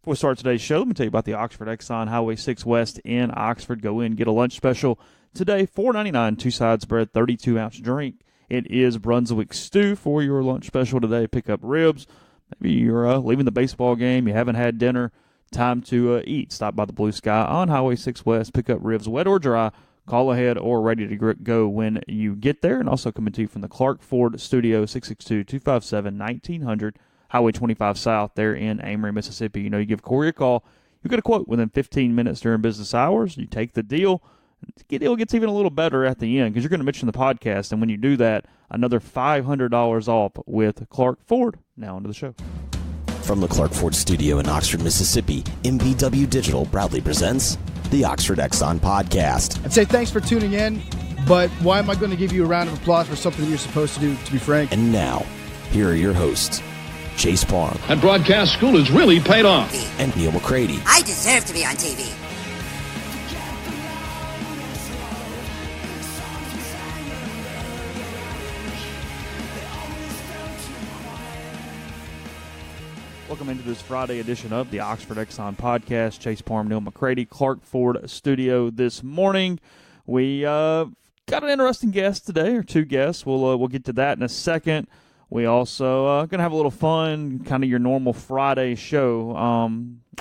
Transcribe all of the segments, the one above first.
Before we start today's show, let me tell you about the Oxford Exxon Highway 6 West in Oxford. Go in, get a lunch special today, $4.99, 2 sides bread, 32-ounce drink. It is Brunswick stew for your lunch special today. Pick up ribs. Maybe you're leaving the baseball game, you haven't had dinner, time to eat. Stop by the Blue Sky on Highway 6 West. Pick up ribs, wet or dry. Call ahead or ready to go when you get there. And also coming to you from the Clark Ford Studio, 662-257-1900. Highway 25 South there in Amory, Mississippi. You give Corey a call. You get a quote within 15 minutes during business hours. You take the deal. The deal gets even a little better at the end because you're going to mention the podcast. And when you do that, another $500 off with Clark Ford. Now onto the show. From the Clark Ford Studio in Oxford, Mississippi, MBW Digital proudly presents the Oxford Exxon Podcast. I'd say thanks for tuning in, but why am I going to give you a round of applause for something you're supposed to do, to be frank? And now, here are your hosts, Chase Parham. That broadcast school has really paid off. And Neal McCready. I deserve to be on TV. Welcome into this Friday edition of the Oxford Exxon Podcast. Chase Parham, Neal McCready, Clark Ford Studio this morning. We got an interesting guest today, or two guests. We'll get to that in a second. We also going to have a little fun, kind of your normal Friday show,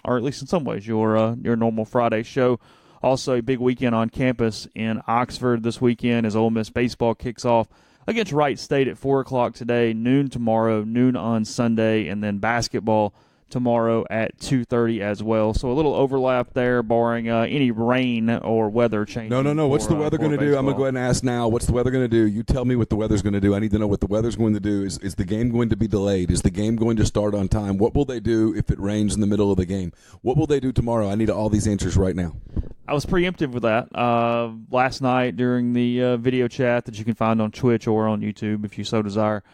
or at least in some ways your normal Friday show. Also, a big weekend on campus in Oxford this weekend as Ole Miss baseball kicks off against Wright State at 4 o'clock today, noon tomorrow, noon on Sunday, and then basketball tomorrow at 2:30 as well. So a little overlap there, barring any rain or weather change. No. What's the weather going to do? I'm going to go ahead and ask now. What's the weather going to do? You tell me what the weather's going to do. I need to know what the weather's going to do. Is the game going to be delayed? Is the game going to start on time? What will they do if it rains in the middle of the game? What will they do tomorrow? I need all these answers right now. I was preemptive with that last night during the video chat that you can find on Twitch or on YouTube if you so desire.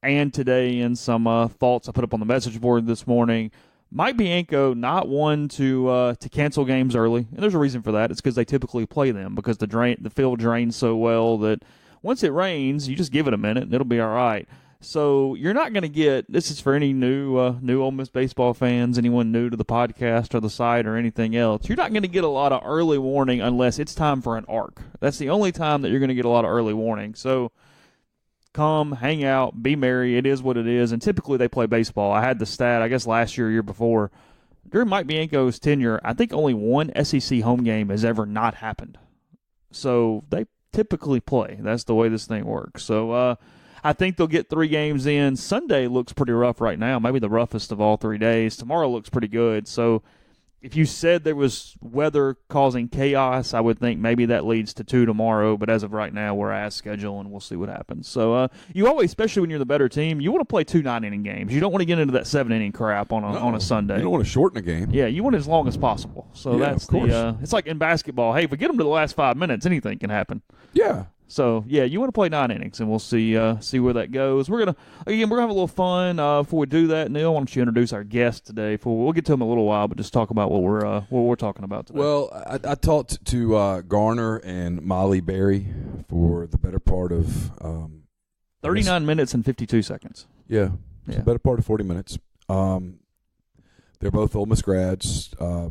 And today in some thoughts I put up on the message board this morning. Mike Bianco not one to cancel games early, and there's a reason for that. It's because they typically play them because the field drains so well that once it rains, you just give it a minute and it'll be all right. So you're not going to get, this is for any new Ole Miss baseball fans, anyone new to the podcast or the site or anything else, you're not going to get a lot of early warning unless it's time for an arc. That's the only time that you're going to get a lot of early warning. So come, hang out, be merry. It is what it is. And typically they play baseball. I had the stat, I guess last year or year before, during Mike Bianco's tenure, I think only one SEC home game has ever not happened. So they typically play. That's the way this thing works. So I think they'll get 3 games in. Sunday looks pretty rough right now, maybe the roughest of all 3 days. Tomorrow looks pretty good. So if you said there was weather causing chaos, I would think maybe that leads to 2 tomorrow. But as of right now, we're as schedule, and we'll see what happens. So you always, especially when you're the better team, you want to play 2 9-inning games. You don't want to get into that 7-inning crap on a Sunday. You don't want to shorten a game. Yeah, you want it as long as possible. So yeah, that's of course. It's like in basketball. Hey, if we get them to the last 5 minutes, anything can happen. Yeah. So, yeah, you want to play 9 innings, and we'll see where that goes. We're gonna have a little fun. Before we do that, Neal, why don't you introduce our guest today? We'll get to him in a little while, but just talk about what we're talking about today. Well, I talked to Garner and Molly Berry for the better part of 39 minutes and 52 seconds. Yeah, the better part of 40 minutes. They're both Ole Miss grads. I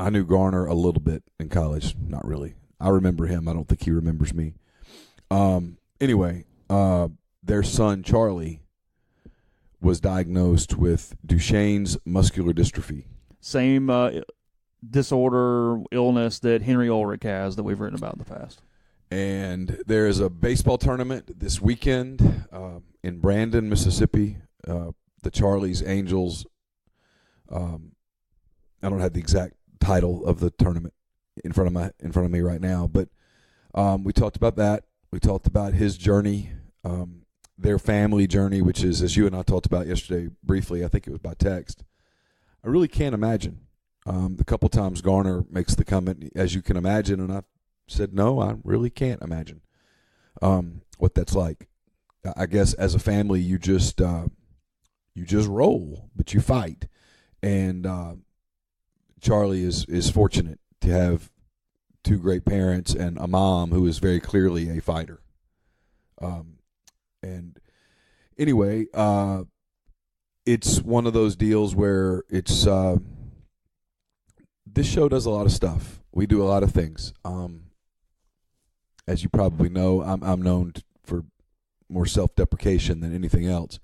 knew Garner a little bit in college, not really. I remember him. I don't think he remembers me. Anyway, their son, Charlie, was diagnosed with Duchenne's muscular dystrophy. Same disorder, illness that Henry Ulrich has that we've written about in the past. And there is a baseball tournament this weekend in Brandon, Mississippi. The Charlie's Angels. I don't have the exact title of the tournament in front of me right now, but we talked about that. We talked about his journey, their family journey, which is, as you and I talked about yesterday briefly, I think it was by text. I really can't imagine. The couple times Garner makes the comment, as you can imagine, and I said, no, I really can't imagine what that's like. I guess as a family, you just roll, but you fight. And Charlie is fortunate to have 2 great parents and a mom who is very clearly a fighter. And anyway, it's one of those deals where it's this show does a lot of stuff. We do a lot of things. As you probably know, I'm known for more self-deprecation than anything else.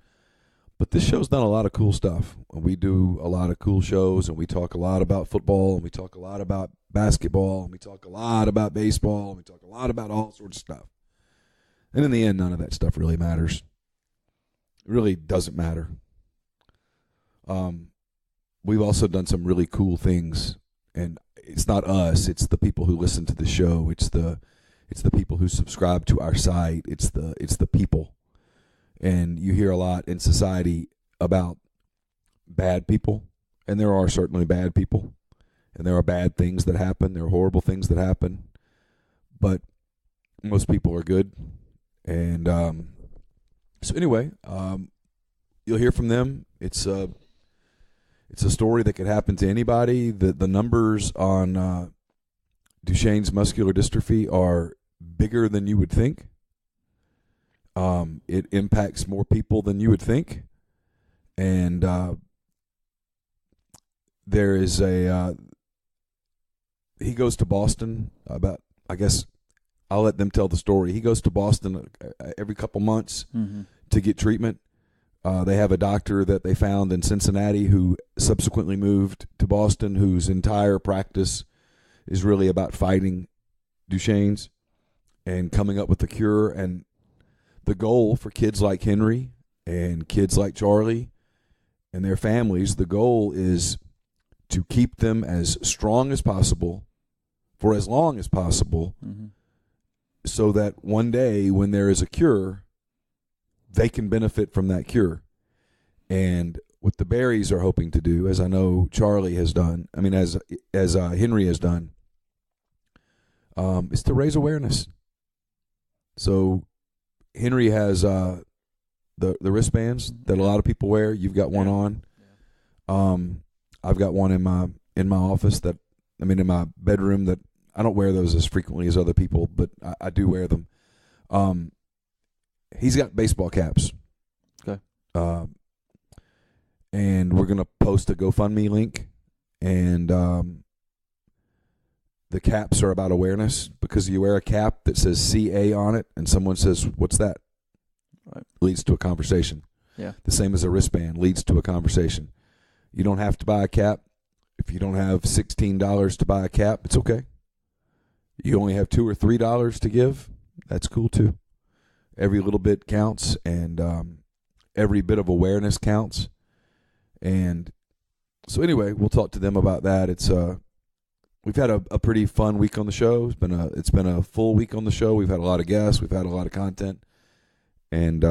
But this show's done a lot of cool stuff. We do a lot of cool shows, and we talk a lot about football, and we talk a lot about basketball, and we talk a lot about baseball, and we talk a lot about all sorts of stuff. And in the end, none of that stuff really matters. It really doesn't matter. We've also done some really cool things, and it's not us. It's the people who listen to the show. It's the people who subscribe to our site. It's the people. And you hear a lot in society about bad people, and there are certainly bad people, and there are bad things that happen. There are horrible things that happen, but most people are good. And so anyway, you'll hear from them. It's a story that could happen to anybody. The numbers on Duchenne's muscular dystrophy are bigger than you would think. It impacts more people than you would think. And there is he goes to Boston I guess I'll let them tell the story. He goes to Boston every couple months to get treatment. They have a doctor that they found in Cincinnati who subsequently moved to Boston, whose entire practice is really about fighting Duchenne's and coming up with a cure. And the goal for kids like Henry and kids like Charlie and their families, the goal is to keep them as strong as possible for as long as possible, so that one day when there is a cure, they can benefit from that cure. And what the Berries are hoping to do, as I know Charlie has done, as Henry has done, is to raise awareness. So Henry has the wristbands that a lot of people wear. You've got one on. I've got one in my office in my bedroom that I don't wear those as frequently as other people, but I do wear them. He's got baseball caps. Okay. And we're going to post a GoFundMe link. And the caps are about awareness, because you wear a cap that says CA on it and someone says, "What's that?" Right. Leads to a conversation. Yeah. The same as a wristband leads to a conversation. You don't have to buy a cap. If you don't have $16 to buy a cap, it's okay. You only have $2 or $3 to give, that's cool too. Every little bit counts, and every bit of awareness counts. And so anyway, we'll talk to them about that. It's we've had a pretty fun week on the show. It's been a full week on the show. We've had a lot of guests. We've had a lot of content, and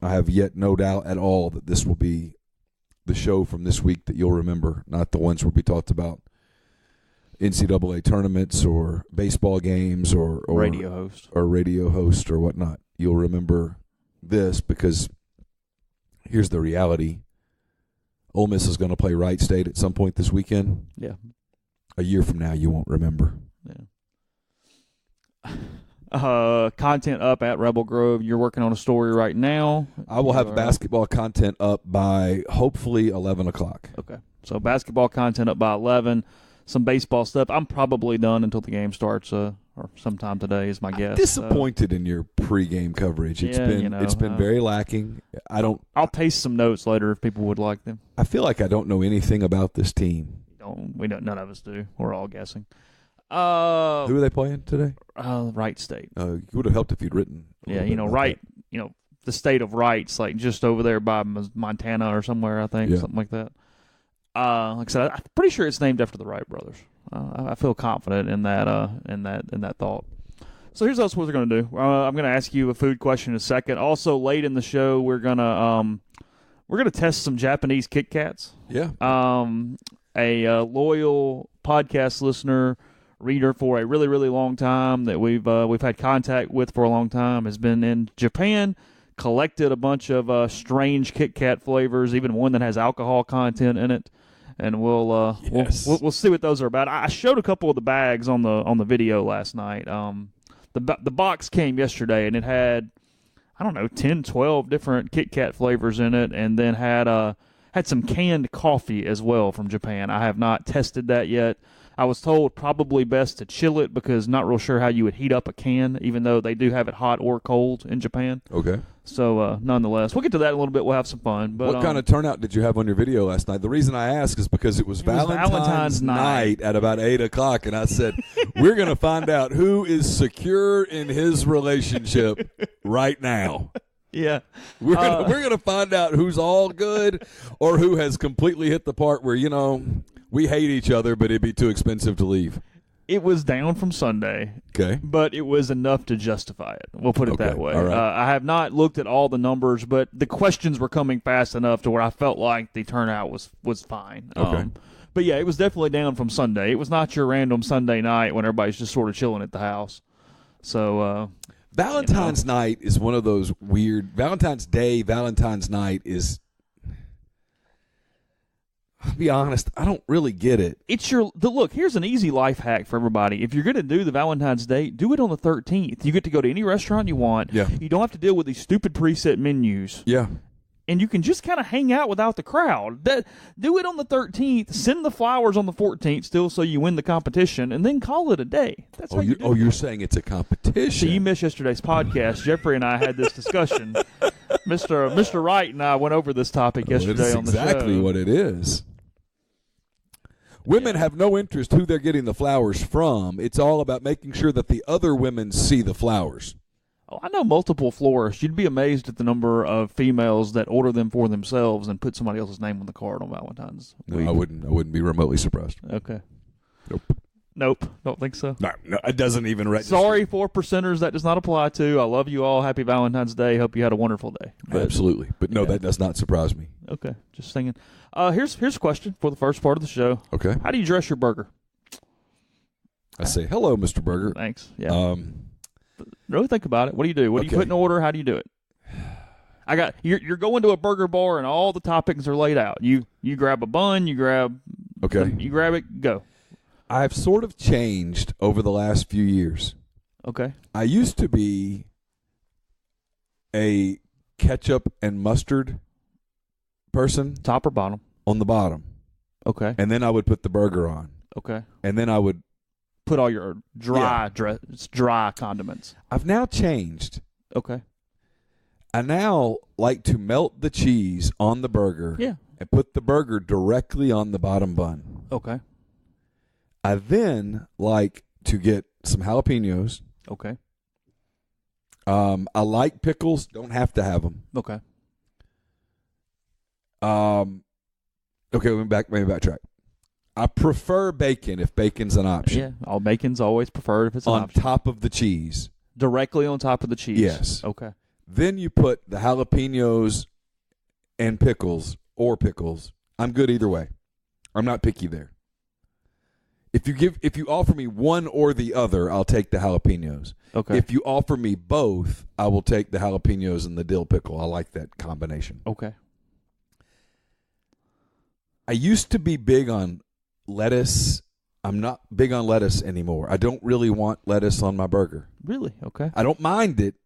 I have yet no doubt at all that this will be the show from this week that you'll remember, not the ones where we talked about NCAA tournaments or baseball games or radio host or whatnot. You'll remember this because here's the reality. Ole Miss is going to play Wright State at some point this weekend. Yeah. A year from now, you won't remember. Yeah. Content up at Rebel Grove. You're working on a story right now. I will have basketball content up by hopefully 11 o'clock. Okay. So basketball content up by 11. Some baseball stuff. I'm probably done until the game starts, or sometime today is my guess. I'm disappointed in your pregame coverage. It's been very lacking. I'll paste some notes later if people would like them. I feel like I don't know anything about this team. None of us do. We're all guessing. Who are they playing today? Wright State. It would have helped if you'd written. Wright. The state of Wright's like just over there by Montana or somewhere. I think something like that. Like I said, I'm pretty sure it's named after the Wright brothers. I feel confident in that thought. So here's what we're going to do. I'm going to ask you a food question in a second. Also, late in the show, we're gonna test some Japanese Kit Kats. Yeah. A loyal podcast listener, reader for a really, really long time that we've had contact with for a long time has been in Japan. Collected a bunch of strange Kit Kat flavors, even one that has alcohol content in it. And we'll see what those are about. I showed a couple of the bags on the video last night. The box came yesterday, and it had I don't know, 10, 12 different Kit Kat flavors in it, and then had some canned coffee as well from Japan. I have not tested that yet. I was told probably best to chill it because not real sure how you would heat up a can, even though they do have it hot or cold in Japan. Okay. So, nonetheless, we'll get to that in a little bit. We'll have some fun. But, what kind of turnout did you have on your video last night? The reason I ask is because it was Valentine's night at about 8 o'clock, and I said, we're going to find out who is secure in his relationship right now. Yeah. We're gonna find out who's all good or who has completely hit the part where, we hate each other, but it'd be too expensive to leave. It was down from Sunday. Okay. But it was enough to justify it. We'll put it that way. All right. I have not looked at all the numbers, but the questions were coming fast enough to where I felt like the turnout was fine. Okay. But, yeah, it was definitely down from Sunday. It was not your random Sunday night when everybody's just sort of chilling at the house. So Valentine's night is one of those weird – Valentine's Day, Valentine's night is – I'll be honest, I don't really get it. Look, here's an easy life hack for everybody. If you're going to do the Valentine's Day, do it on the 13th. You get to go to any restaurant you want. Yeah. You don't have to deal with these stupid preset menus. Yeah. And you can just kind of hang out without the crowd. Do it on the 13th, send the flowers on the 14th still so you win the competition, and then call it a day. That's how you do it. You're saying it's a competition. So you missed yesterday's podcast. Jeffrey and I had this discussion. Mr. Wright and I went over this topic yesterday on the show. That's exactly what it is. Women have no interest who they're getting the flowers from. It's all about making sure that the other women see the flowers. Oh, I know multiple florists. You'd be amazed at the number of females that order them for themselves and put somebody else's name on the card on Valentine's week. No, I wouldn't be remotely surprised. Okay. Nope. Don't think so. No, it doesn't even register. Sorry, 4%ers, that does not apply to. I love you all. Happy Valentine's Day. Hope you had a wonderful day. Absolutely. But no, that does not surprise me. Okay, just thinking. Here's a question for the first part of the show. Okay. How do you dress your burger? I say, hello, Mr. Burger. Thanks. Yeah. Really think about it. What do you do? What do you put in order? How do you do it? You're going to a burger bar and all the toppings are laid out. You grab a bun, you grab it, go. I've sort of changed over the last few years. Okay. I used to be a ketchup and mustard person. Top or bottom? On the bottom. Okay. And then I would put the burger on. Okay. And then I would put all your dry condiments. I've now changed. Okay. I now like to melt the cheese on the burger and put the burger directly on the bottom bun. Okay. I then like to get some jalapenos. Okay. I like pickles. Don't have to have them. Okay. Okay, let me backtrack. I prefer bacon if bacon's an option. Yeah, all bacon's always preferred if it's an option. On top of the cheese. Directly on top of the cheese. Yes. Okay. Then you put the jalapenos and pickles or pickles. I'm good either way. I'm not picky there. If you offer me one or the other, I'll take the jalapenos. Okay. If you offer me both, I will take the jalapenos and the dill pickle. I like that combination. Okay. I used to be big on lettuce. I'm not big on lettuce anymore. I don't really want lettuce on my burger. Really? Okay. I don't mind it,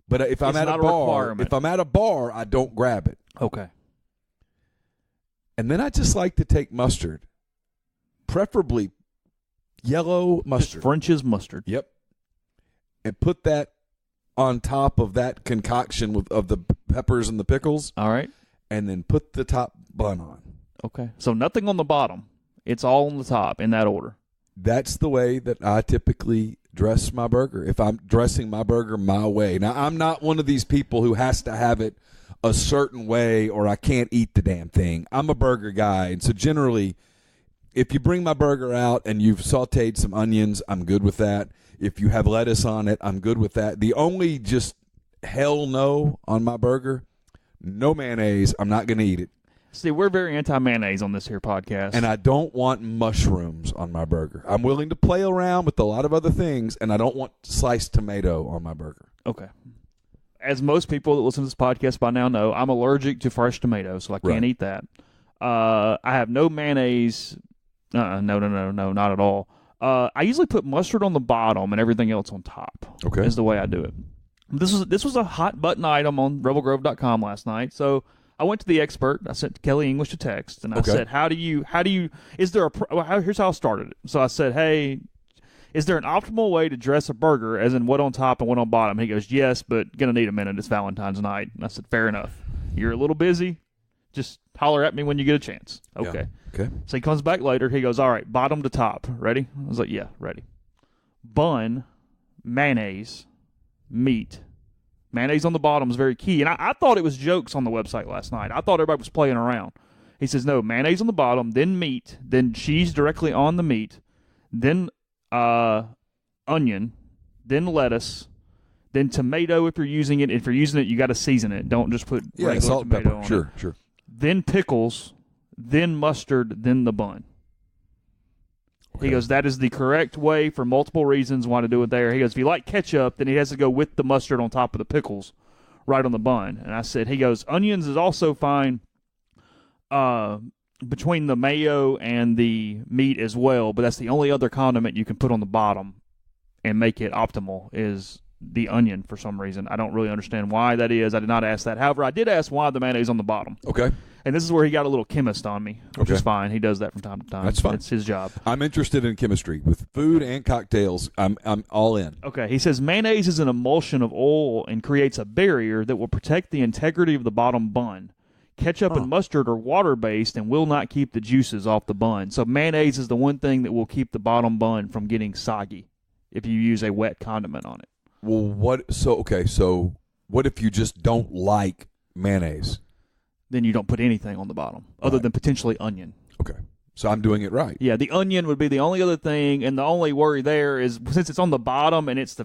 but if I'm at a bar, I don't grab it. Okay. And then I just like to take mustard, preferably yellow mustard. Just French's mustard. Yep. And put that on top of that concoction of the peppers and the pickles. All right. And then put the top bun on. Okay. So nothing on the bottom. It's all on the top in that order. That's the way that I typically dress my burger. If I'm dressing my burger my way. Now, I'm not one of these people who has to have it a certain way or I can't eat the damn thing. I'm a burger guy. And so generally, if you bring my burger out and you've sauteed some onions, I'm good with that. If you have lettuce on it, I'm good with that. The only just hell no on my burger, no mayonnaise. I'm not going to eat it. See, we're very anti-mayonnaise on this here podcast. And I don't want mushrooms on my burger. I'm willing to play around with a lot of other things, and I don't want sliced tomato on my burger. Okay. As most people that listen to this podcast by now know, I'm allergic to fresh tomatoes, so I can't eat that. I have no mayonnaise. No, not at all. I usually put mustard on the bottom and everything else on top. Okay. Is the way I do it. This was a hot button item on rebelgrove.com last night. So I went to the expert. I sent Kelly English a text, and I said, here's how I started it. So I said, hey, is there an optimal way to dress a burger, as in what on top and what on bottom? And he goes, yes, but going to need a minute. It's Valentine's night. And I said, fair enough. You're a little busy. Just holler at me when you get a chance. Okay. Yeah. Okay. So he comes back later. He goes, all right, bottom to top. Ready? I was like, yeah, ready. Bun, mayonnaise, meat. Mayonnaise on the bottom is very key. And I thought it was jokes on the website last night. I thought everybody was playing around. He says, no, mayonnaise on the bottom, then meat, then cheese directly on the meat, then onion, then lettuce, then tomato if you're using it. If you're using it, you got to season it. Don't just put regular salt and tomato pepper. on Sure, it. sure. Then pickles, then mustard, then the bun. Okay. He goes, that is the correct way for multiple reasons why to do it there. He goes, if you like ketchup, then he has to go with the mustard on top of the pickles right on the bun. And I said, he goes, onions is also fine between the mayo and the meat as well, but that's the only other condiment you can put on the bottom and make it optimal is the onion for some reason. I don't really understand why that is. I did not ask that. However, I did ask why the mayonnaise on the bottom. Okay. And this is where he got a little chemist on me, which is fine. He does that from time to time. That's fine. It's his job. I'm interested in chemistry. With food and cocktails, I'm all in. Okay, he says mayonnaise is an emulsion of oil and creates a barrier that will protect the integrity of the bottom bun. Ketchup and mustard are water-based and will not keep the juices off the bun. So mayonnaise is the one thing that will keep the bottom bun from getting soggy if you use a wet condiment on it. Well, so what if you just don't like mayonnaise? Then you don't put anything on the bottom other than potentially onion. Okay. So I'm doing it right. Yeah, the onion would be the only other thing, and the only worry there is since it's on the bottom and it's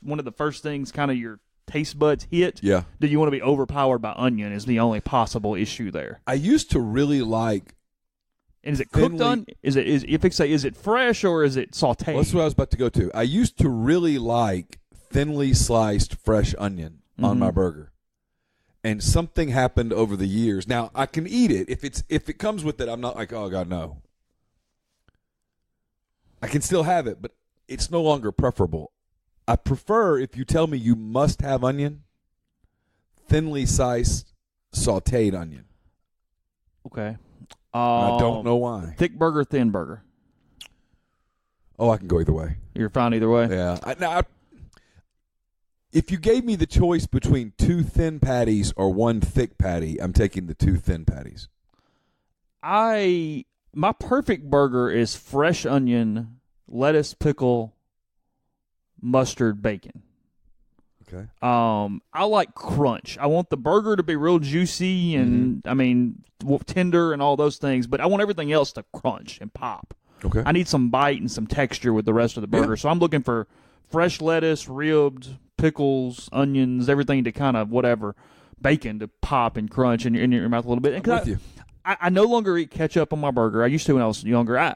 one of the first things kind of your taste buds hit. Yeah. Do you want to be overpowered by onion is the only possible issue there. I used to really like. And is it cooked on? Is it fresh or is it sauteed? Well, that's what I was about to go to. I used to really like thinly sliced fresh onion on my burger. And something happened over the years. Now, I can eat it. If it comes with it, I'm not like, oh, God, no. I can still have it, but it's no longer preferable. I prefer, if you tell me you must have onion, thinly sliced, sauteed onion. Okay. I don't know why. Thick burger, thin burger. Oh, I can go either way. You're fine either way? Yeah. If you gave me the choice between 2 thin patties or 1 thick patty, I'm taking the 2 thin patties. My perfect burger is fresh onion, lettuce, pickle, mustard, bacon. Okay. I like crunch. I want the burger to be real juicy and tender and all those things, but I want everything else to crunch and pop. Okay. I need some bite and some texture with the rest of the burger. So I'm looking for fresh lettuce, ribbed, pickles, onions, everything to kind of bacon to pop and crunch in your mouth a little bit. I'm with you. I no longer eat ketchup on my burger. I used to when I was younger.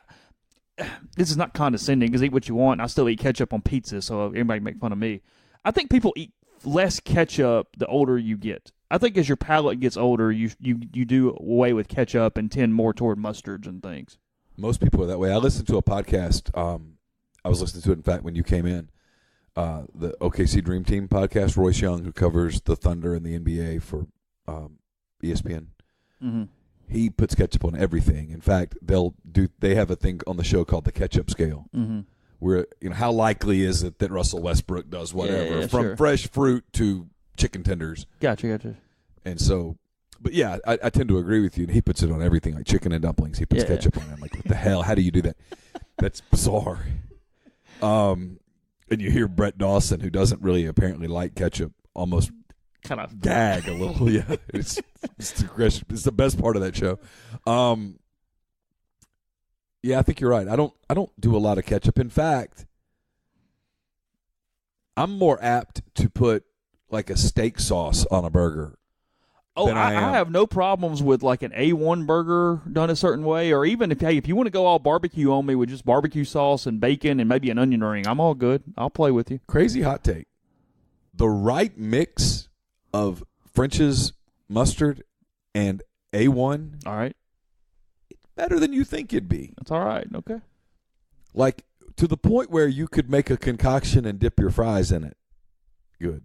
This is not condescending because eat what you want. I still eat ketchup on pizza, so everybody make fun of me. I think people eat less ketchup the older you get. I think as your palate gets older, you do away with ketchup and tend more toward mustards and things. Most people are that way. I listened to a podcast. I was listening to it, in fact, when you came in. The OKC Dream Team podcast, Royce Young, who covers the Thunder and the NBA for ESPN. Mm-hmm. He puts ketchup on everything. In fact, they have a thing on the show called the ketchup scale, where how likely is it that Russell Westbrook does whatever from fresh fruit to chicken tenders. Gotcha. And so, but yeah, I tend to agree with you. And he puts it on everything, like chicken and dumplings. He puts ketchup on it. I'm like, what the hell? How do you do that? That's bizarre. And you hear Brett Dawson, who doesn't really apparently like ketchup, almost kind of gag a little. Yeah, it's the best part of that show. Yeah, I think you're right. I don't do a lot of ketchup. In fact, I'm more apt to put like a steak sauce on a burger. Oh, I have no problems with like an A1 burger done a certain way, or even if you want to go all barbecue on me with just barbecue sauce and bacon and maybe an onion ring, I'm all good. I'll play with you. Crazy hot take. The right mix of French's mustard and A1. All right. It's better than you think it'd be. That's all right. Okay. Like to the point where you could make a concoction and dip your fries in it. Good.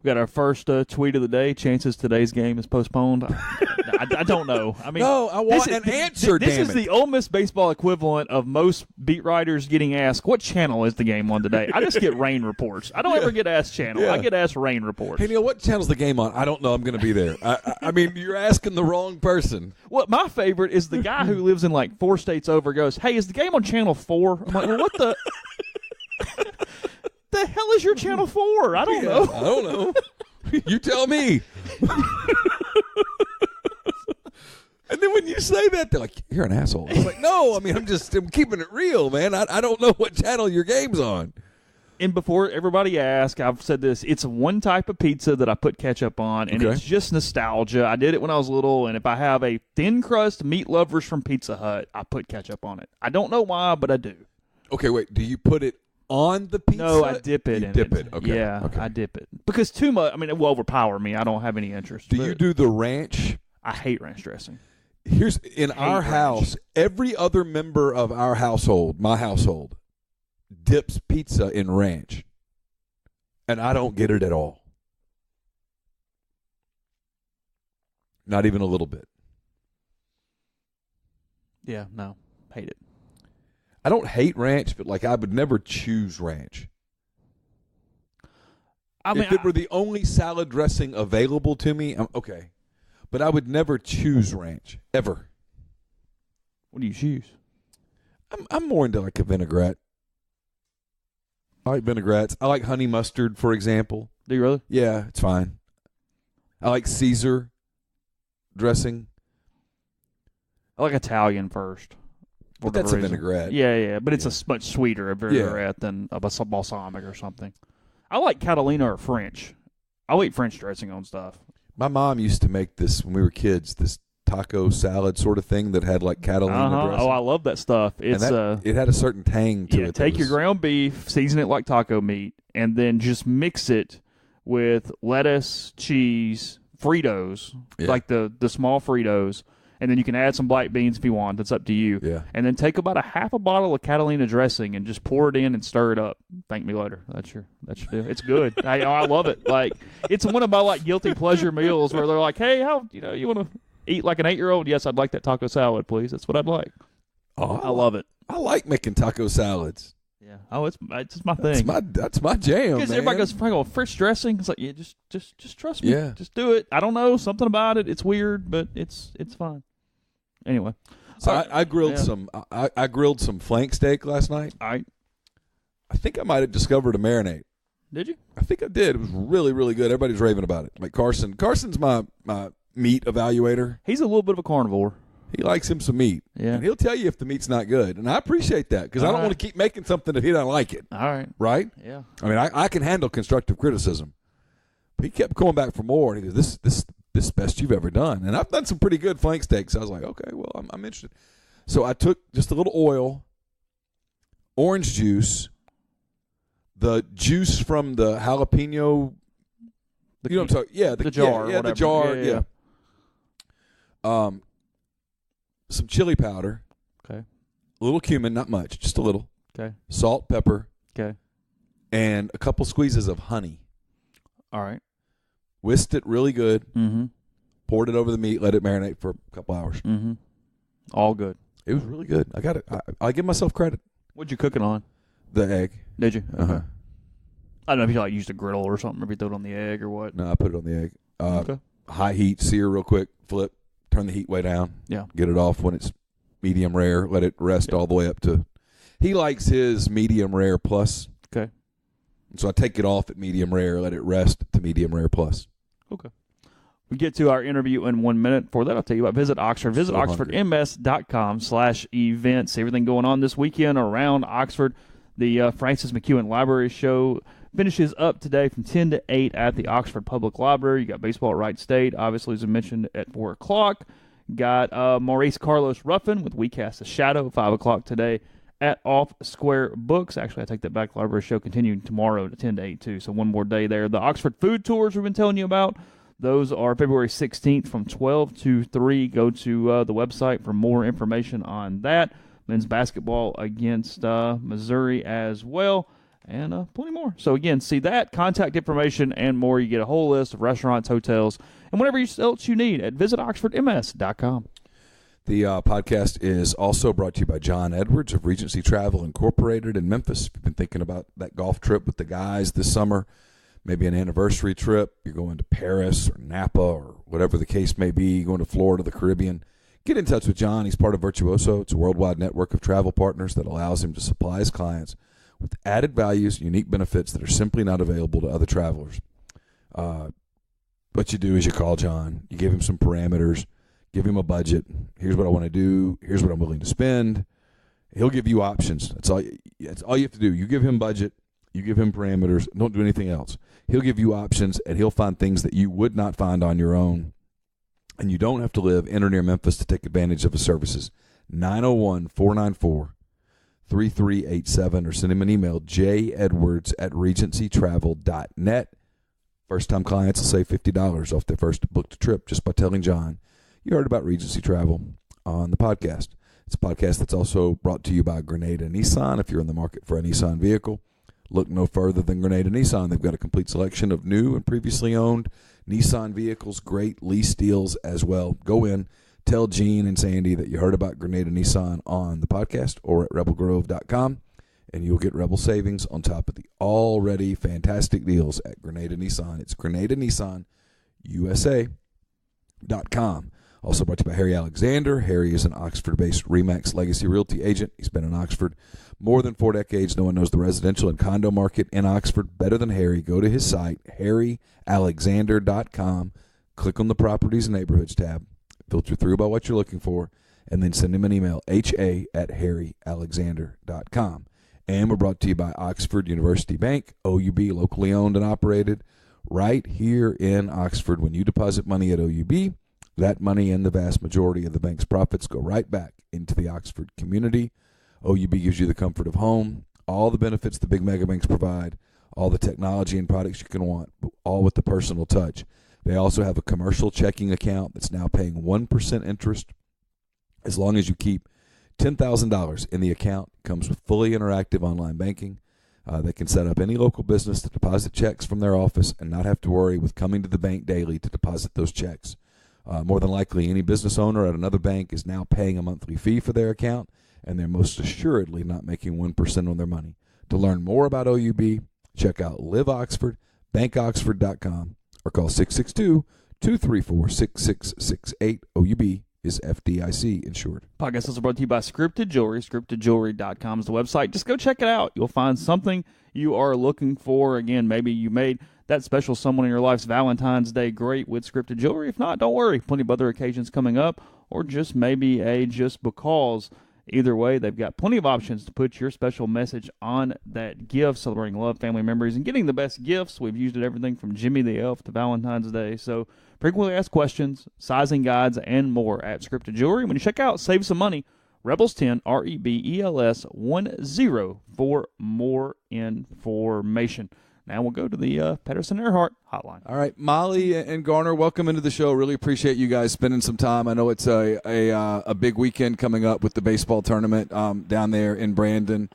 We got our first tweet of the day. Chances today's game is postponed. I don't know. I mean, no, I want an answer. This is the Ole Miss baseball equivalent of most beat writers getting asked, "What channel is the game on today?" I just get rain reports. I don't ever get asked channel. Yeah. I get asked rain reports. Hey Neil, what channel's the game on? I don't know. I'm going to be there. I mean, you're asking the wrong person. Well, my favorite is the guy who lives in like 4 states over. Goes, "Hey, is the game on channel 4?" I'm like, "Well, what the?" The hell is your channel 4? I don't know. I don't know. You tell me. And then when you say that, they're like, "You're an asshole." I'm like, "No, I mean, I'm keeping it real, man. I don't know what channel your game's on." And before everybody asks, I've said this, it's one type of pizza that I put ketchup on, and it's just nostalgia. I did it when I was little, and if I have a thin crust meat lovers from Pizza Hut, I put ketchup on it. I don't know why, but I do. Okay, wait. Do you put it on the pizza? No, I dip it You in dip it. it. Okay. Yeah, okay. I dip it. Because too much, I mean, it will overpower me. I don't have any interest. Do you do the ranch? I hate ranch dressing. Here's in our house, every other member of our household, my household, dips pizza in ranch. And I don't get it at all. Not even a little bit. Yeah, no, hate it. I don't hate ranch, but like I would never choose ranch. I mean, if it were the only salad dressing available to me, okay. But I would never choose ranch, ever. What do you choose? I'm more into like a vinaigrette. I like vinaigrettes. I like honey mustard, for example. Do you really? Yeah, it's fine. I like Caesar dressing. I like Italian first. But that's a vinaigrette. Yeah, but it's a much sweeter vinaigrette than a balsamic or something. I like Catalina or French. I'll eat French dressing on stuff. My mom used to make this when we were kids, this taco salad sort of thing that had like Catalina dressing. Oh, I love that stuff. It's it had a certain tang to it. Take your ground beef, season it like taco meat, and then just mix it with lettuce, cheese, Fritos, like the small Fritos, and then you can add some black beans if you want. That's up to you. Yeah. And then take about a half a bottle of Catalina dressing and just pour it in and stir it up. Thank me later. That's your deal. It's good. I love it. Like it's one of my like guilty pleasure meals where they're like, "Hey, you want to eat like an 8-year-old? Yes, I'd like that taco salad, please. That's what I'd like." Oh, I love it. I like making taco salads. Yeah. Oh, it's just my thing. That's my jam. Because everybody goes, French dressing. It's like, yeah, just trust me. Yeah. Just do it. I don't know, something about it. It's weird, but it's fine. Anyway, so I grilled some. I grilled some flank steak last night. I think I might have discovered a marinade. Did you? I think I did. It was really, really good. Everybody's raving about it. Like Carson. Carson's my meat evaluator. He's a little bit of a carnivore. He likes him some meat. Yeah. And he'll tell you if the meat's not good. And I appreciate that because I don't want to keep making something if he doesn't like it. All right. Right? Yeah. I mean, I can handle constructive criticism. But he kept going back for more. And he goes, this is best you've ever done. And I've done some pretty good flank steaks. I was like, okay, well, I'm interested. So I took just a little oil, orange juice, the juice from the jalapeno. You know what I'm talking? Yeah, the jar. Yeah, the jar. Yeah. Some chili powder. Okay. A little cumin, not much, just a little. Okay. Salt, pepper. Okay. And a couple squeezes of honey. All right. Whisked it really good. Mm-hmm. Poured it over the meat. Let it marinate for a couple hours. Mm-hmm. All good. It was really good. I got it. I give myself credit. What'd you cook it on? The egg. Did you? Uh-huh. I don't know if you like used a griddle or something. Maybe throw it on the egg or what. No, I put it on the egg. Okay. High heat, sear real quick, flip, turn the heat way down. Yeah. Get it off when it's medium rare. Let it rest all the way up to. He likes his medium rare plus. Okay. So I take it off at medium rare, let it rest to medium rare plus. Okay. We get to our interview in 1 minute. For that, I'll tell you about Visit Oxford. Visit oxfordms.com/events. Everything going on this weekend around Oxford. The Francis McEwen Library Show finishes up today from 10 to 8 at the Oxford Public Library. You got baseball at Wright State, obviously, as I mentioned, at 4 o'clock. Got Maurice Carlos Ruffin with We Cast a Shadow, 5 o'clock today at Off Square Books. Actually, I take that back. Library Show continuing tomorrow to 10 to 8, too. So one more day there. The Oxford Food Tours we've been telling you about, those are February 16th from 12 to 3. Go to the website for more information on that. Men's basketball against Missouri as well. and plenty more. So, again, see that, contact information, and more. You get a whole list of restaurants, hotels, and whatever else you need at visitoxfordms.com. The podcast is also brought to you by John Edwards of Regency Travel Incorporated in Memphis. If you've been thinking about that golf trip with the guys this summer, maybe an anniversary trip, you're going to Paris or Napa or whatever the case may be, going to Florida, the Caribbean, get in touch with John. He's part of Virtuoso. It's a worldwide network of travel partners that allows him to supply his clients with added values, unique benefits that are simply not available to other travelers. What you do is you call John, you give him some parameters, give him a budget. Here's what I want to do. Here's what I'm willing to spend. He'll give you options. That's all you have to do. You give him budget. You give him parameters. Don't do anything else. He'll give you options, and he'll find things that you would not find on your own. And you don't have to live in or near Memphis to take advantage of his services. 901-494-3387, or send him an email, jedwards@regencytravel.net. First-time clients will save $50 off their first booked trip just by telling John you heard about Regency Travel on the podcast. It's a podcast that's also brought to you by Grenada Nissan. If you're in the market for a Nissan vehicle, look no further than Grenada Nissan. They've got a complete selection of new and previously owned Nissan vehicles, great lease deals as well. Go in, tell Gene and Sandy that you heard about Grenada Nissan on the podcast or at rebelgrove.com, and you'll get Rebel savings on top of the already fantastic deals at Grenada Nissan. It's GrenadaNissanUSA.com. Also brought to you by Harry Alexander. Harry is an Oxford-based RE/MAX Legacy Realty agent. He's been in Oxford more than 4 decades. No one knows the residential and condo market in Oxford better than Harry. Go to his site, harryalexander.com. Click on the Properties and Neighborhoods tab. Filter through by what you're looking for, and then send him an email, ha@harryalexander.com. And we're brought to you by Oxford University Bank, OUB, locally owned and operated right here in Oxford. When you deposit money at OUB, that money and the vast majority of the bank's profits go right back into the Oxford community. OUB gives you the comfort of home, all the benefits the big mega banks provide, all the technology and products you can want, but all with the personal touch. They also have a commercial checking account that's now paying 1% interest as long as you keep $10,000 in the account. It comes with fully interactive online banking. They can set up any local business to deposit checks from their office and not have to worry with coming to the bank daily to deposit those checks. More than likely, any business owner at another bank is now paying a monthly fee for their account, and they're most assuredly not making 1% on their money. To learn more about OUB, check out Live Oxford, bankoxford.com, or call 662-234-6668. OUB is FDIC insured. Podcast also brought to you by Scripted Jewelry. ScriptedJewelry.com is the website. Just go check it out. You'll find something you are looking for. Again, maybe you made that special someone in your life's Valentine's Day great with Scripted Jewelry. If not, don't worry. Plenty of other occasions coming up, or just maybe just because. Either way, they've got plenty of options to put your special message on that gift, celebrating love, family memories, and getting the best gifts. We've used it everything from Jimmy the Elf to Valentine's Day. So frequently asked questions, sizing guides, and more at Scripted Jewelry. When you check out, save some money. Rebels10, REBELS10 for more information. Now we'll go to the Patterson-Earhart hotline. All right, Molly and Garner, welcome into the show. Really appreciate you guys spending some time. I know it's a big weekend coming up with the baseball tournament down there in Brandon.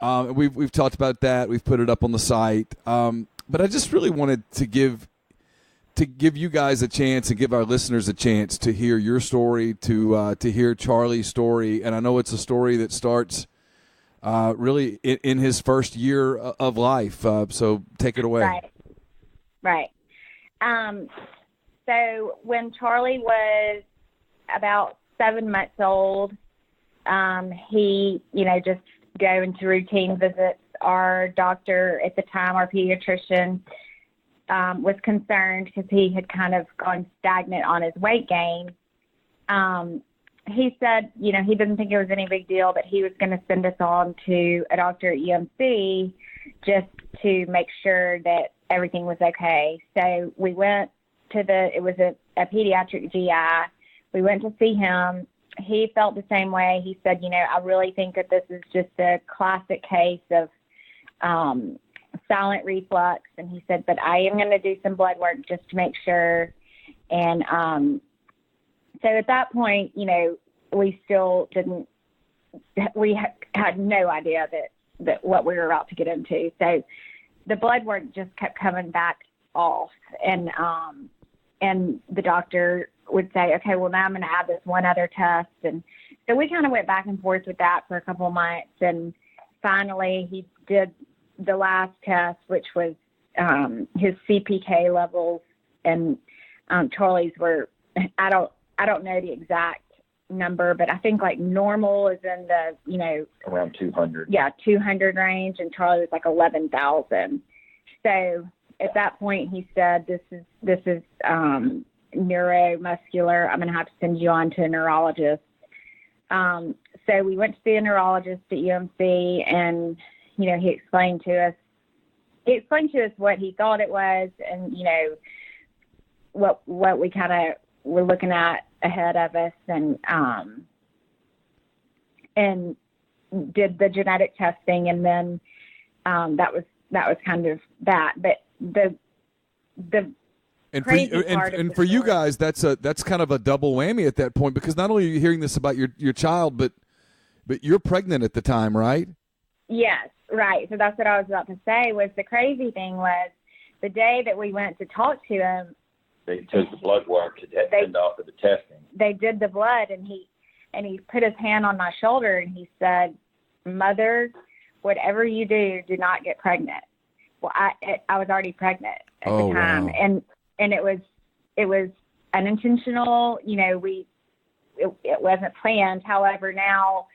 We've talked about that. We've put it up on the site. But I just really wanted to give you guys a chance and give our listeners a chance to hear your story, to hear Charlie's story. And I know it's a story that starts really in his first year of life. So take it away. Right. So when Charlie was about 7 months old, he, just go into routine visits. Our doctor at the time, our pediatrician, was concerned because he had kind of gone stagnant on his weight gain. He said, he didn't think it was any big deal, but he was going to send us on to a doctor at UMC just to make sure that everything was okay. So we went to it was a pediatric GI. We went to see him. He felt the same way. He said, I really think that this is just a classic case of silent reflux. And he said, but I am going to do some blood work just to make sure. And so at that point, we still we had no idea that what we were about to get into. So the blood work just kept coming back off, and the doctor would say, okay, well, now I'm going to add this one other test. And so we kind of went back and forth with that for a couple of months. And finally he did the last test, which was his CPK levels. And Charlie's were, I don't know the exact number, but I think like normal is in the, around 200. Yeah, 200 range. And Charlie was like 11,000. So at that point he said, this is neuromuscular. I'm going to have to send you on to a neurologist. So we went to see a neurologist at UMC, and, he explained to us what he thought it was, and, what we kind of were looking at ahead of us, and did the genetic testing. And then, that was kind of that. But the And for you guys, that's kind of a double whammy at that point, because not only are you hearing this about your child, but you're pregnant at the time, right? Yes, right. So that's what I was about to say. Was the crazy thing was the day that we went to talk to him, they took the blood work to end off of the testing. They did the blood, and he put his hand on my shoulder and he said, "Mother, whatever you do, do not get pregnant." Well, I was already pregnant at the time, wow. And it was unintentional. It wasn't planned. However, now,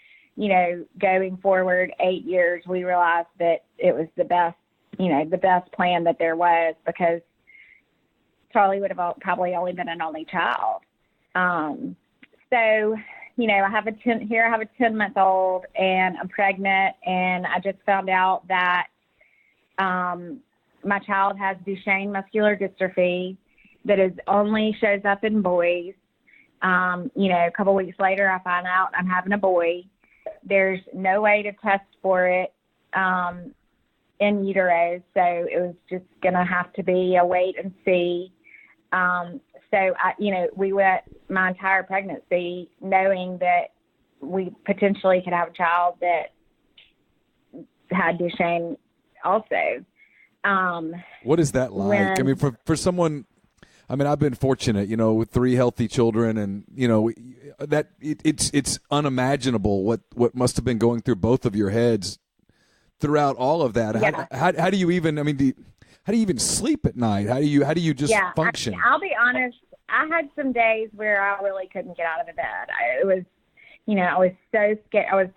going forward 8 years, we realized that it was the best plan that there was, because Charlie would have probably only been an only child. So, I have a 10-month-old, and I'm pregnant, and I just found out that my child has Duchenne muscular dystrophy that only shows up in boys. A couple weeks later, I find out I'm having a boy. There's no way to test for it in utero, so it was just going to have to be a wait and see. So, we went my entire pregnancy knowing that we potentially could have a child that had Duchenne also. What is that like? I mean, for someone, I've been fortunate, with 3 healthy children, and that it's unimaginable what must have been going through both of your heads throughout all of that. Yeah. How do you even? How do you even sleep at night? How do you just function? I'll be honest. I had some days where I really couldn't get out of the bed. I was so scared. I was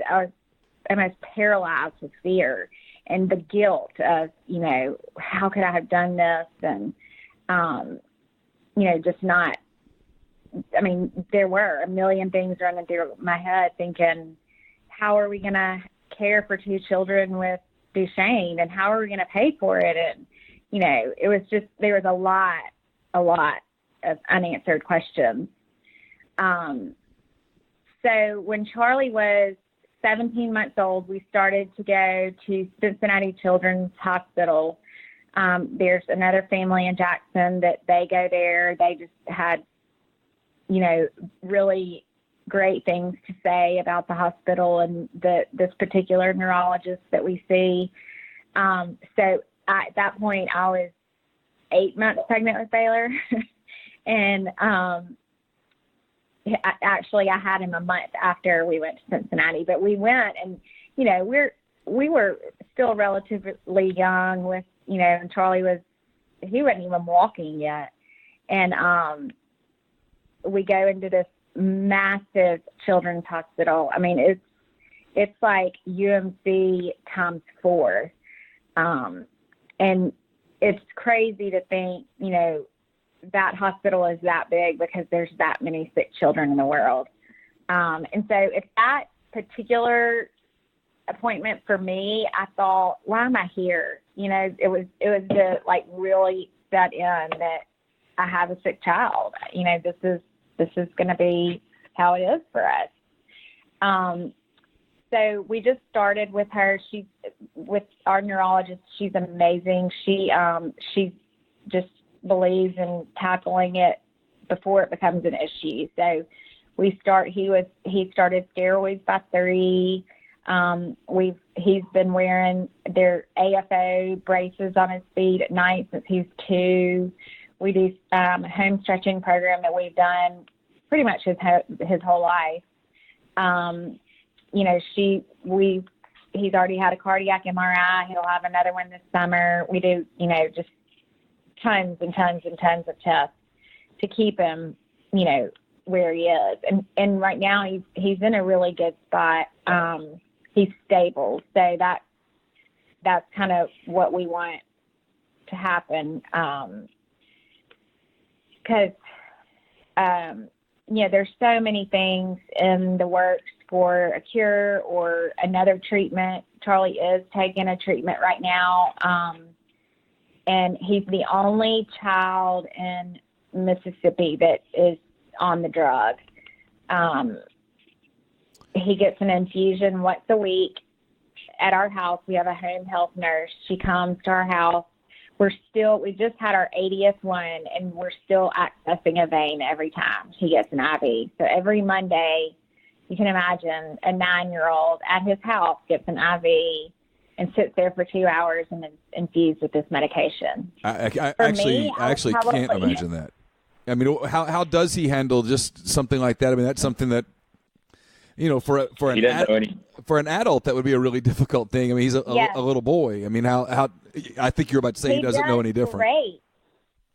almost paralyzed with fear and the guilt of, how could I have done this? And, just not, there were a million things running through my head thinking, how are we going to care for 2 children with Duchenne, and how are we going to pay for it? And, it was just, there was a lot of unanswered questions. So when Charlie was 17 months old, we started to go to Cincinnati Children's Hospital. There's another family in Jackson that they go there. They just had, really great things to say about the hospital and this particular neurologist that we see. So at that point, I was 8 months pregnant with Baylor. And I had him a month after we went to Cincinnati. But we went, and, we were still relatively young with, and Charlie he wasn't even walking yet. And we go into this massive children's hospital. It's like UMC times 4. And it's crazy to think, that hospital is that big because there's that many sick children in the world. And so at that particular appointment for me, I thought, why am I here? It was to really set in that I have a sick child. This is going to be how it is for us. So we just started with her. With our neurologist. She's amazing. She just believes in tackling it before it becomes an issue. So he started steroids by 3. He's been wearing their AFO braces on his feet at night since he's 2. We do home stretching program that we've done pretty much his whole life. He's already had a cardiac MRI. He'll have another one this summer. We do, just tons and tons and tons of tests to keep him, where he is. And right now he's in a really good spot. He's stable. So that's kind of what we want to happen. Because, there's so many things in the works for a cure or another treatment. Charlie is taking a treatment right now. And he's the only child in Mississippi that is on the drug. He gets an infusion once a week at our house. We have a home health nurse. She comes to our house. We just had our 80th one, and we're still accessing a vein every time he gets an IV. So every Monday, you can imagine a 9-year-old at his house gets an IV and sits there for 2 hours and is infused with this medication. I actually can't imagine that. I mean, how does he handle just something like that? I mean, that's something that, for an adult, that would be a really difficult thing. I mean, he's a little boy. I mean, how I think you're about to say he doesn't know any different. Great.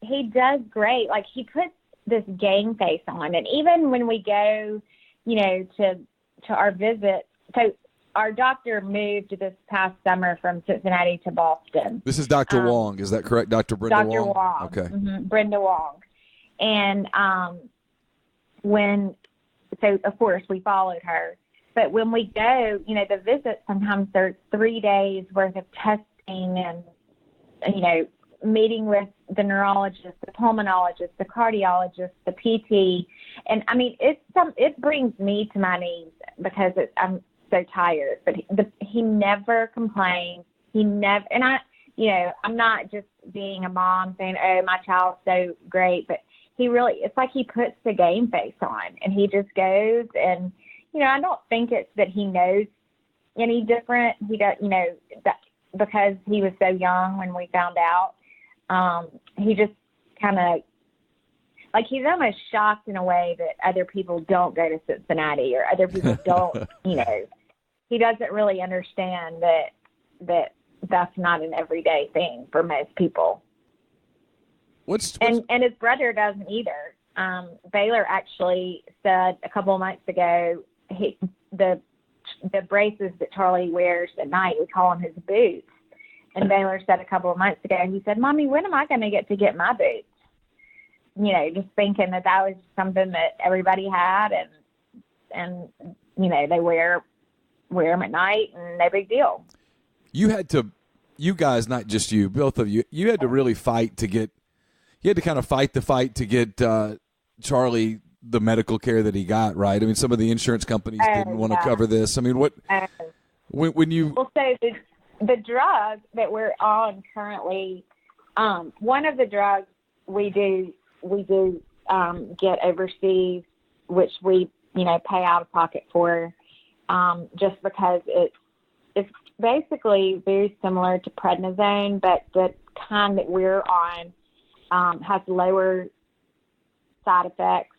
He does great. Like, he puts this game face on, and even when we go, to our visit. So our doctor moved this past summer from Cincinnati to Boston. This is Dr. Wong, is that correct? Dr. Brenda Wong? Dr. Wong. Okay. Mm-hmm. Brenda Wong. And so of course we followed her. But when we go, the visits, sometimes they're 3 days worth of testing and, meeting with the neurologist, the pulmonologist, the cardiologist, the PT. And I mean, it brings me to my knees because I'm so tired, but he never complains. And I'm not just being a mom saying, oh, my child's so great, but it's like he puts the game face on and he just goes and, I don't think it's that he knows any different. He does, that because he was so young when we found out, he just kind of, like, he's almost shocked in a way that other people don't go to Cincinnati or other people don't, he doesn't really understand that that's not an everyday thing for most people. And his brother doesn't either. Baylor actually said a couple of months ago, the braces that Charlie wears at night, we call them his boots. And Baylor said a couple of months ago, he said, Mommy, when am I going to get my boots? Just thinking that was something that everybody had and they wear them at night and no big deal. You guys, not just you, both of you, you had to really fight to get, the fight to get Charlie the medical care that he got, right? I mean, some of the insurance companies didn't want to cover this. I mean, when you... Well, so the drug that we're on currently, one of the drugs we do get overseas, which we, pay out of pocket for, just because it's basically very similar to prednisone, but the kind that we're on has lower side effects,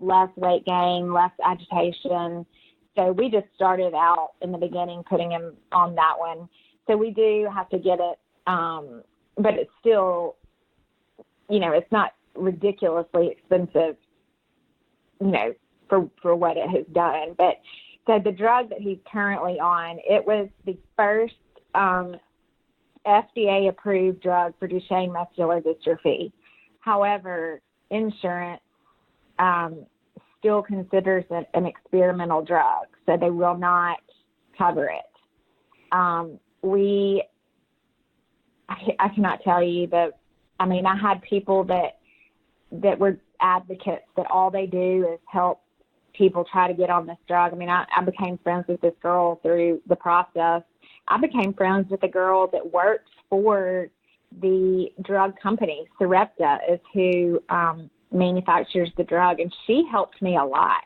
less weight gain, less agitation. So we just started out in the beginning putting him on that one. So we do have to get it, but it's still, it's not ridiculously expensive, for what it has done. But so the drug that he's currently on, it was the first FDA-approved drug for Duchenne muscular dystrophy. However, insurance still considers it an experimental drug, so they will not cover it. I cannot tell you that. I mean, I had people that were advocates that all they do is help people try to get on this drug. I mean, I became friends with this girl through the process. I became friends with a girl that works for the drug company. Sarepta is who manufactures the drug, and she helped me a lot.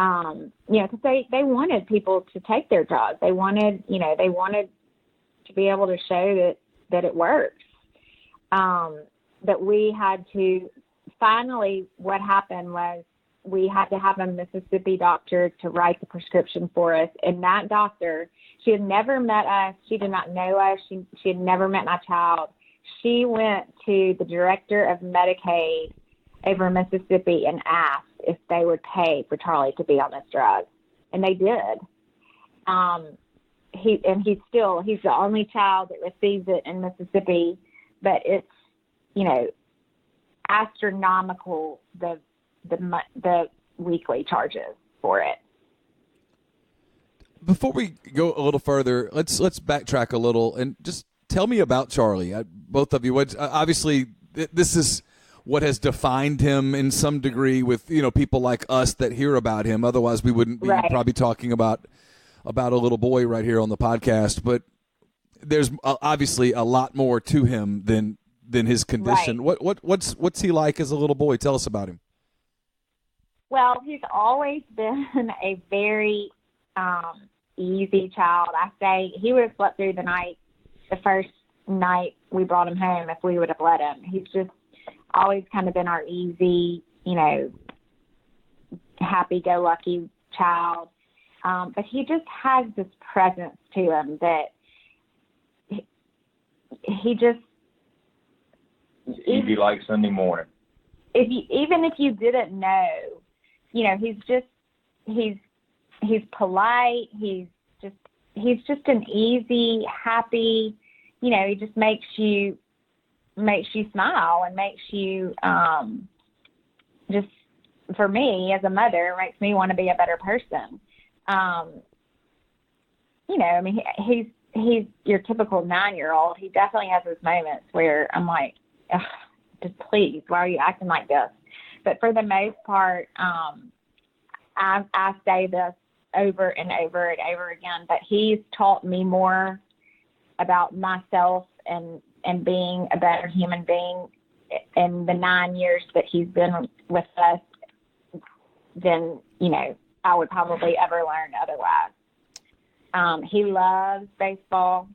Because they wanted people to take their drugs. They wanted to be able to show that it works. But we had to, finally, what happened was we had to have a Mississippi doctor to write the prescription for us. And that doctor, she had never met us. She did not know us. She had never met my child. She went to the director of Medicaid over in Mississippi and asked if they would pay for Charlie to be on this drug. And they did. He's the only child that receives it in Mississippi, but it's, astronomical, the weekly charges for it. Before we go a little further, let's backtrack a little and just tell me about Charlie. Both of you. Obviously, this is what has defined him in some degree with people like us that hear about him. Otherwise, we wouldn't be probably talking about a little boy right here on the podcast. But there's obviously a lot more to him than his condition. Right. What's he like as a little boy? Tell us about him. Well, he's always been a very easy child. I say he would have slept through the night, the first night we brought him home, if we would have let him. He's just always kind of been our easy, happy-go-lucky child. But he just has this presence to him that he just... Easy like Sunday morning. Even if you didn't know, he's polite. He's just an easy, happy. He just makes you smile and makes you just, for me as a mother, makes me want to be a better person. He's your typical 9-year-old. He definitely has those moments where I'm like, ugh, just please, why are you acting like this? But for the most part, I say this over and over and over again, but he's taught me more about myself and being a better human being in the 9 years that he's been with us than, I would probably ever learn otherwise. He loves baseball.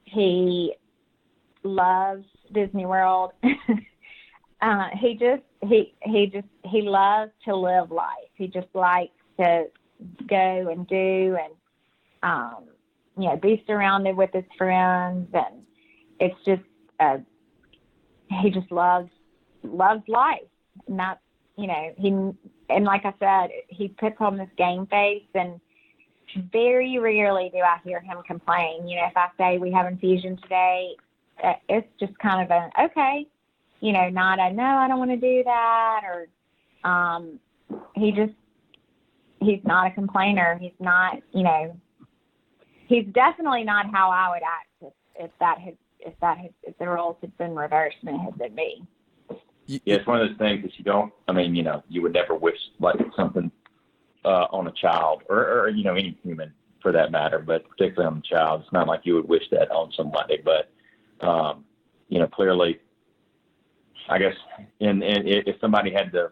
He loves Disney World. He loves to live life. He just likes to go and do and be surrounded with his friends, and it's just he just loves life. And that's and like I said, he puts on this game face, and very rarely do I hear him complain. If I say we have infusion today, it's just kind of an okay, not a no, I don't want to do that, or he's not a complainer. He's not, he's definitely not how I would act if the roles had been reversed and it had been me. Yeah, it's one of those things that you would never wish like something on a child or any human for that matter, but particularly on a child. It's not like you would wish that on somebody, but clearly, I guess, and if somebody had to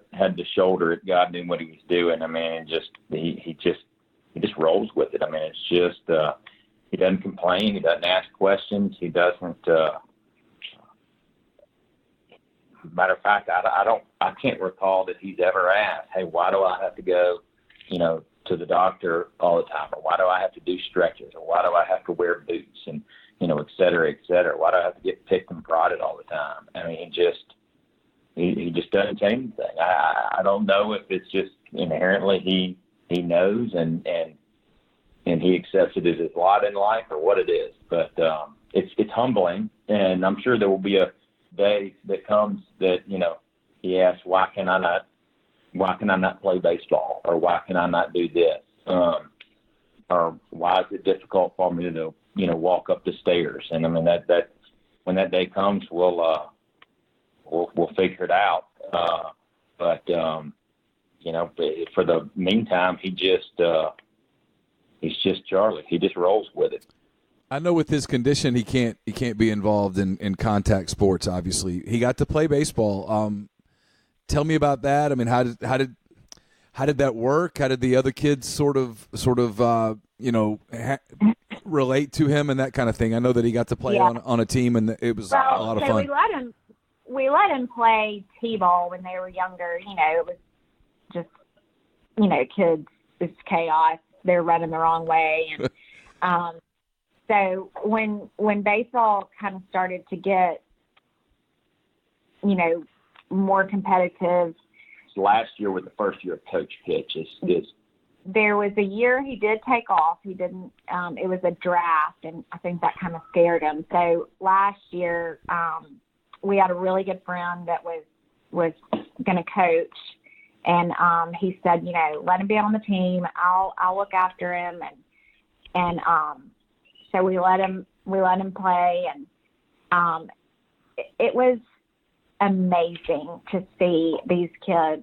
shoulder it, God knew what he was doing. I mean, he just rolls with it. I mean, it's just he doesn't complain, he doesn't ask questions, he doesn't. Matter of fact, I can't recall that he's ever asked, "Hey, why do I have to go, to the doctor all the time, or why do I have to do stretches, or why do I have to wear boots, and et cetera, et cetera. Why do I have to get picked and prodded all the time?" I mean, he just doesn't change anything. I don't know if it's just inherently he knows and he accepts it as his lot in life or what it is. But it's humbling, and I'm sure there will be a day that comes that he asks, why can I not play baseball, or why can I not do this, or why is it difficult for me to walk up the stairs? And I mean that when that day comes, we'll figure it out. But for the meantime, he's just Charlie. He just rolls with it. I know with his condition, he can't be involved in contact sports. Obviously, he got to play baseball. Tell me about that. I mean, How did that work? How did the other kids sort of relate to him and that kind of thing? I know that he got to play on a team, and it was a lot of fun. We let him play t-ball when they were younger. It was just, kids, it's chaos. They're running the wrong way. And so when baseball kind of started to get, more competitive. Last year was the first year of Coach Pitch. There was a year he did take off. He didn't. It was a draft, and I think that kind of scared him. So last year, we had a really good friend that was going to coach, and he said, let him be on the team. I'll look after him, and so we let him play, and it was amazing to see these kids.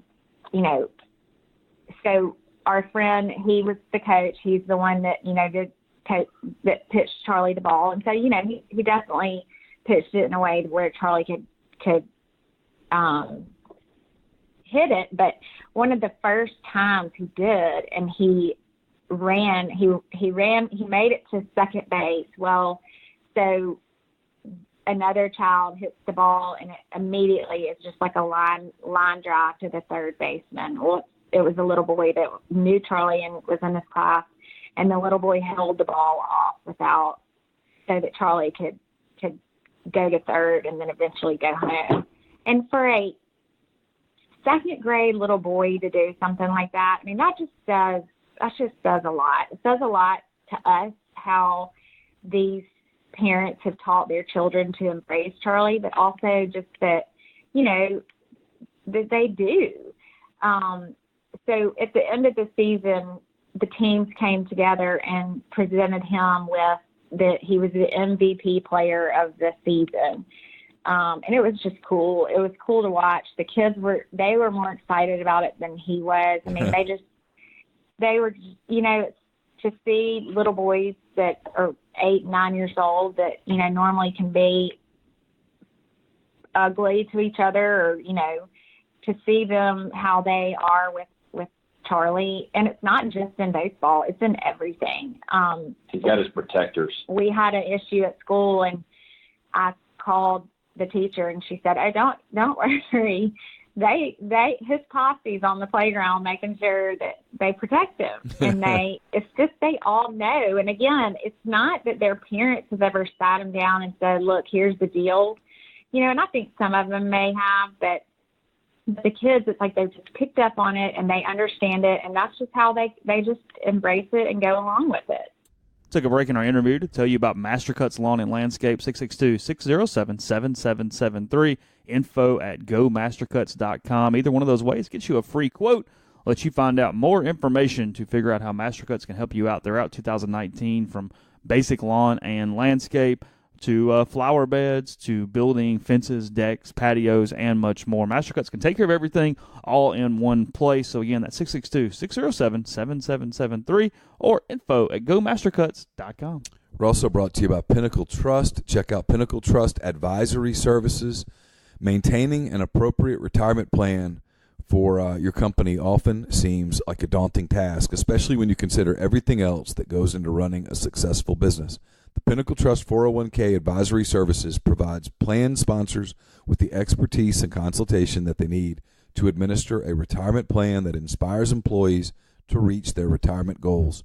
So our friend, he was the coach. He's the one that that pitched Charlie the ball, and so he definitely pitched it in a way where Charlie could hit it. But one of the first times he did, and he made it to second base. Well, so another child hits the ball, and it immediately is just like a line drive to the third baseman. Well, it was a little boy that knew Charlie and was in his class, and the little boy held the ball off so that Charlie could go to third and then eventually go home. And for a second grade little boy to do something like that, that just says a lot. It says a lot to us how these parents have taught their children to embrace Charlie, but also just that, that they do. So at the end of the season, the teams came together and presented him with that he was the MVP player of the season. And it was just cool. It was cool to watch. The kids were more excited about it than he was. They were, to see little boys that are 8, 9 years old that, normally can be ugly to each other, or, to see them how they are with Charlie. And it's not just in baseball, it's in everything. He's got his protectors. We had an issue at school, and I called the teacher, and she said, "Oh, don't worry. His posse's on the playground making sure that they protect him." And it's just they all know. And again, it's not that their parents have ever sat them down and said, "Look, here's the deal." And I think some of them may have, but the kids, it's like they've just picked up on it and they understand it, and that's just how they just embrace it and go along with it. Took a break in our interview to tell you about Mastercuts Lawn and Landscape, 662-607-7773, info@gomastercuts.com. Either one of those ways gets you a free quote, lets you find out more information to figure out how Mastercuts can help you out throughout 2019, from basic lawn and landscape to flower beds, to building fences, decks, patios, and much more. Mastercuts can take care of everything all in one place. So again, that's 662-607-7773 or info@gomastercuts.com. We're also brought to you by Pinnacle Trust. Check out Pinnacle Trust Advisory Services. Maintaining an appropriate retirement plan for your company often seems like a daunting task, especially when you consider everything else that goes into running a successful business. The Pinnacle Trust 401k Advisory Services provides plan sponsors with the expertise and consultation that they need to administer a retirement plan that inspires employees to reach their retirement goals.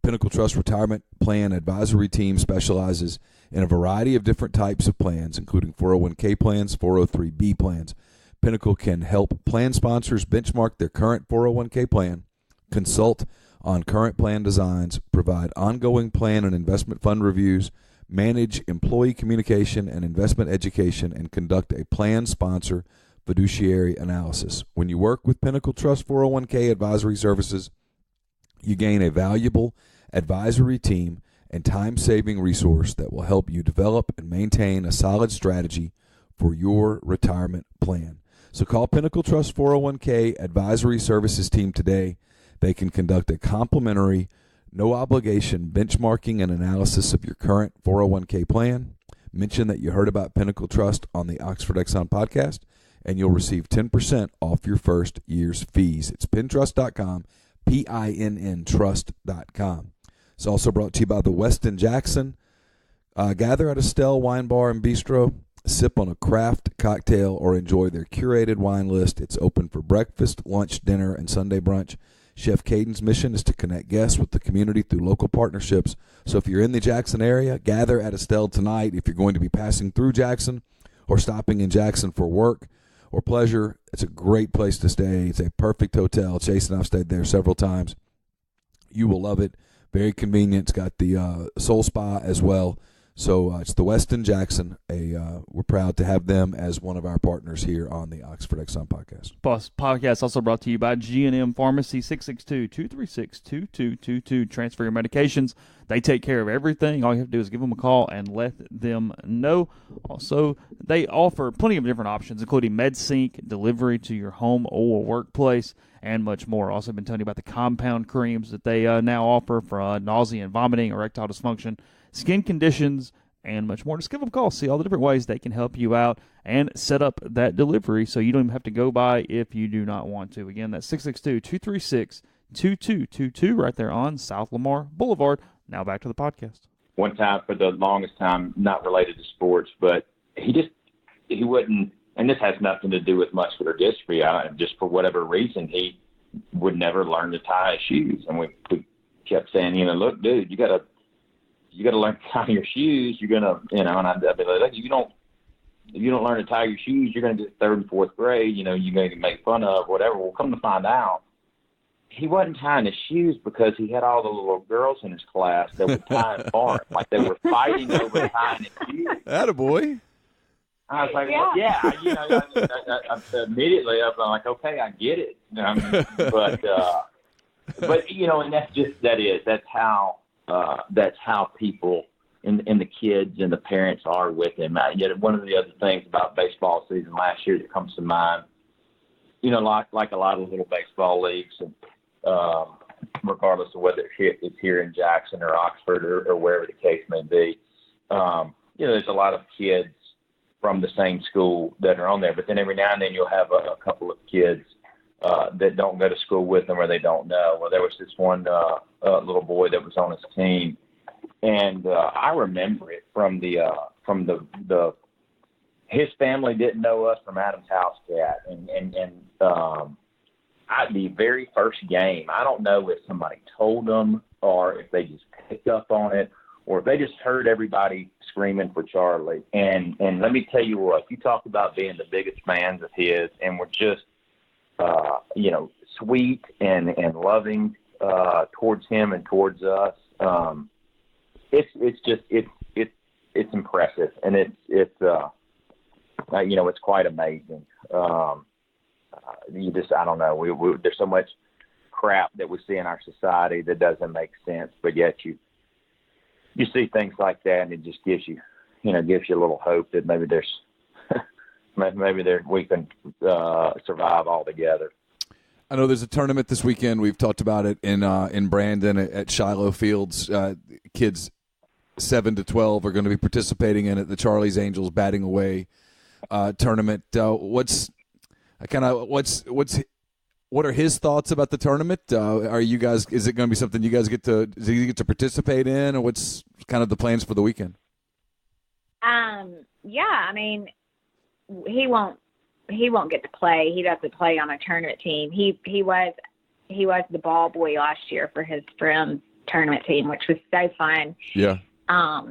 Pinnacle Trust Retirement Plan Advisory Team specializes in a variety of different types of plans, including 401k plans, 403b plans. Pinnacle can help plan sponsors benchmark their current 401k plan, consult on current plan designs, provide ongoing plan and investment fund reviews, manage employee communication and investment education, and conduct a plan sponsor fiduciary analysis. When you work with Pinnacle Trust 401k Advisory Services, you gain a valuable advisory team and time-saving resource that will help you develop and maintain a solid strategy for your retirement plan. So call Pinnacle Trust 401k Advisory Services team today. They can conduct a complimentary, no-obligation benchmarking and analysis of your current 401k plan. Mention that you heard about Pinnacle Trust on the Oxford Exxon Podcast, and you'll receive 10% off your first year's fees. It's pintrust.com, PINN trust.com. It's also brought to you by the Westin Jackson. Gather at Estelle Wine Bar and Bistro, sip on a craft cocktail, or enjoy their curated wine list. It's open for breakfast, lunch, dinner, and Sunday brunch. Chef Caden's mission is to connect guests with the community through local partnerships. So if you're in the Jackson area, gather at Estelle tonight. If you're going to be passing through Jackson or stopping in Jackson for work or pleasure, it's a great place to stay. It's a perfect hotel. Chase and I've stayed there several times. You will love it. Very convenient. It's got the Soul Spa as well. So it's the Westin Jackson. We're proud to have them as one of our partners here on the Oxford Exxon Podcast. Podcast also brought to you by G&M Pharmacy, 662-236-2222. Transfer your medications. They take care of everything. All you have to do is give them a call and let them know. Also, they offer plenty of different options, including MedSync, delivery to your home or workplace, and much more. Also been telling you about the compound creams that they now offer for nausea and vomiting, erectile dysfunction, skin conditions, and much more. Just give them a call. See all the different ways they can help you out and set up that delivery so you don't even have to go by if you do not want to. Again, that's 662-236-2222 right there on South Lamar Boulevard. Now back to the podcast. One time, for the longest time, not related to sports, but he wouldn't, and this has nothing to do with muscular dystrophy. Just for whatever reason, he would never learn to tie his shoes. And we kept saying, look, dude, you got to learn to tie your shoes. You're gonna, and I'd be like, if you don't learn to tie your shoes, you're gonna get third and fourth grade. You're gonna get made fun of, whatever. Well, come to find out, he wasn't tying his shoes because he had all the little girls in his class that were tying for him, like they were fighting over tying his shoes. Attaboy. I was like, well, yeah, I immediately I was like, okay, I get it. But and that's how people and the kids and the parents are with him. Yet one of the other things about baseball season last year that comes to mind, like a lot of little baseball leagues, and regardless of whether it's here in Jackson or Oxford or wherever the case may be, there's a lot of kids from the same school that are on there. But then every now and then you'll have a couple of kids that don't go to school with them or they don't know. Well, there was this one little boy that was on his team, and I remember it from his family didn't know us from Adam's house cat, and the very first game, I don't know if somebody told them or if they just picked up on it or if they just heard everybody screaming for Charlie. And let me tell you what, you talk about being the biggest fans of his, and we're just sweet and loving towards him and towards us. It's impressive, and it's quite amazing. I don't know. There's so much crap that we see in our society that doesn't make sense, but yet you see things like that, and it just gives you a little hope that maybe we can survive all together. I know there's a tournament this weekend. We've talked about it in Brandon at Shiloh Fields. Kids 7 to 12 are going to be participating in it. The Charlie's Angels batting away tournament. What are his thoughts about the tournament? Are you guys? Is it going to be something you guys get to participate in, or what's kind of the plans for the weekend? Yeah, I mean, he won't get to play. He doesn't play on a tournament team. He was the ball boy last year for his friend's tournament team, which was so fun. Yeah. I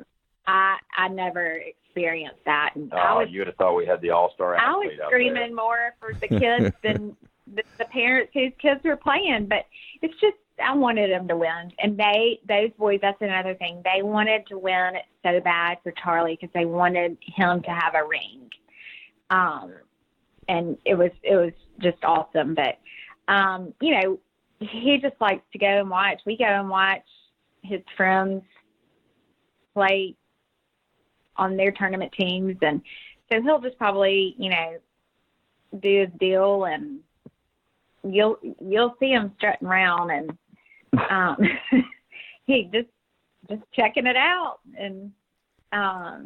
never experienced that. And you would have thought we had the all-star athlete. I was screaming more for the kids than the parents whose kids were playing, but it's just I wanted them to win, and those boys. That's another thing. They wanted to win so bad for Charlie because they wanted him to have a ring. And it was just awesome. But he just likes to go and watch. We go and watch his friends play on their tournament teams, and so he'll just probably do his deal, and you'll see him strutting around, and he just checking it out. And I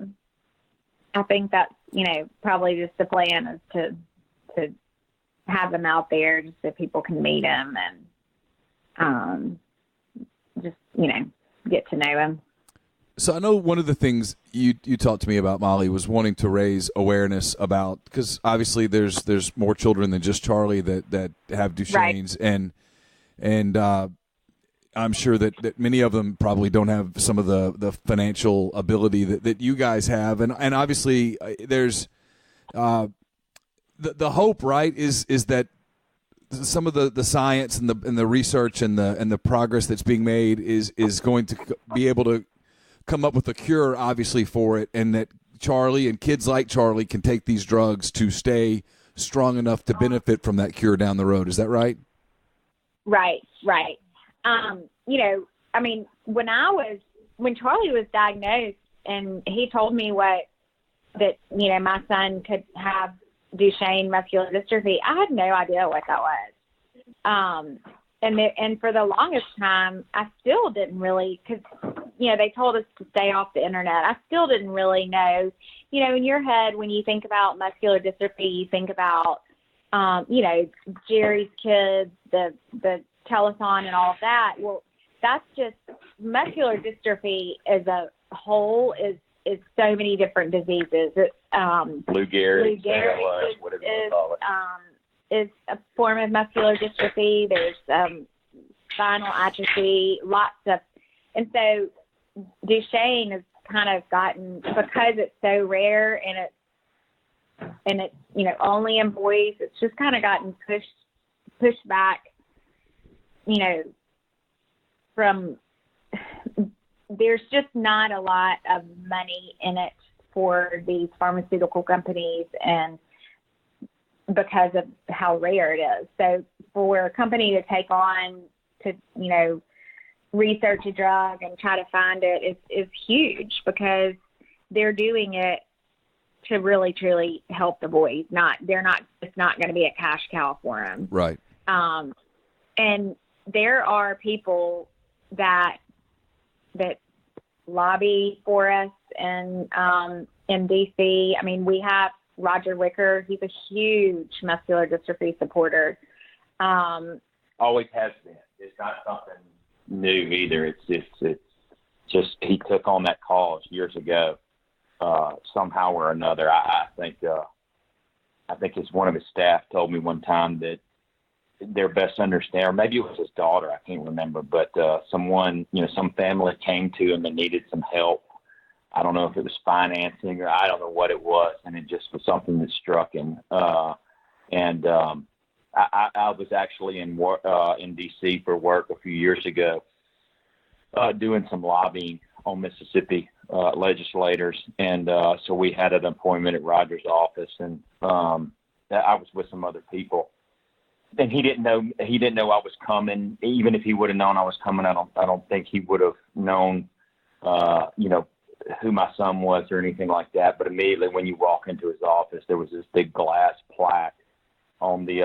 think that's probably just the plan is to to have them out there just so people can meet them and just, get to know them. So I know one of the things you talked to me about, Molly, was wanting to raise awareness about, because obviously there's more children than just Charlie that have Duchenne's, right. and I'm sure that many of them probably don't have some of the financial ability that you guys have, and obviously there's the hope, right, is that some of the science and the research and the progress that's being made is going to be able to come up with a cure, obviously, for it, and that Charlie and kids like Charlie can take these drugs to stay strong enough to benefit from that cure down the road. Is that right? Right. When Charlie was diagnosed and he told me that my son could have Duchenne muscular dystrophy, I had no idea what that was. And for the longest time, I still didn't really, because, they told us to stay off the internet. I still didn't really know, in your head, when you think about muscular dystrophy, you think about, Jerry's Kids, the telethon and all of that. Well, that's just muscular dystrophy as a whole is so many different diseases. Lou Gehrig's, whatever you call it. Is a form of muscular dystrophy. There's spinal atrophy, lots of, and so Duchenne has kind of gotten, because it's so rare and it's only in boys, it's just kind of gotten pushed back, from, there's just not a lot of money in it for these pharmaceutical companies, and because of how rare it is. So for a company to take on to, research a drug and try to find it is huge, because they're doing it to really, truly help the boys. It's not going to be a cash cow for them. Right. And there are people that lobby for us and in DC. I mean, we have Roger Wicker. He's a huge muscular dystrophy supporter. Always has been. It's not something new either. It's just he took on that cause years ago, somehow or another. I think it's one of his staff told me one time that their best understanding, or maybe it was his daughter, I can't remember, but someone, some family came to him and needed some help. I don't know if it was financing or I don't know what it was, and it just was something that struck him. I was actually in D.C. for work a few years ago, doing some lobbying on Mississippi legislators, and so we had an appointment at Roger's office, and I was with some other people. And he didn't know I was coming. Even if he would have known I was coming, I don't think he would have known, who my son was or anything like that. But immediately when you walk into his office, there was this big glass plaque on the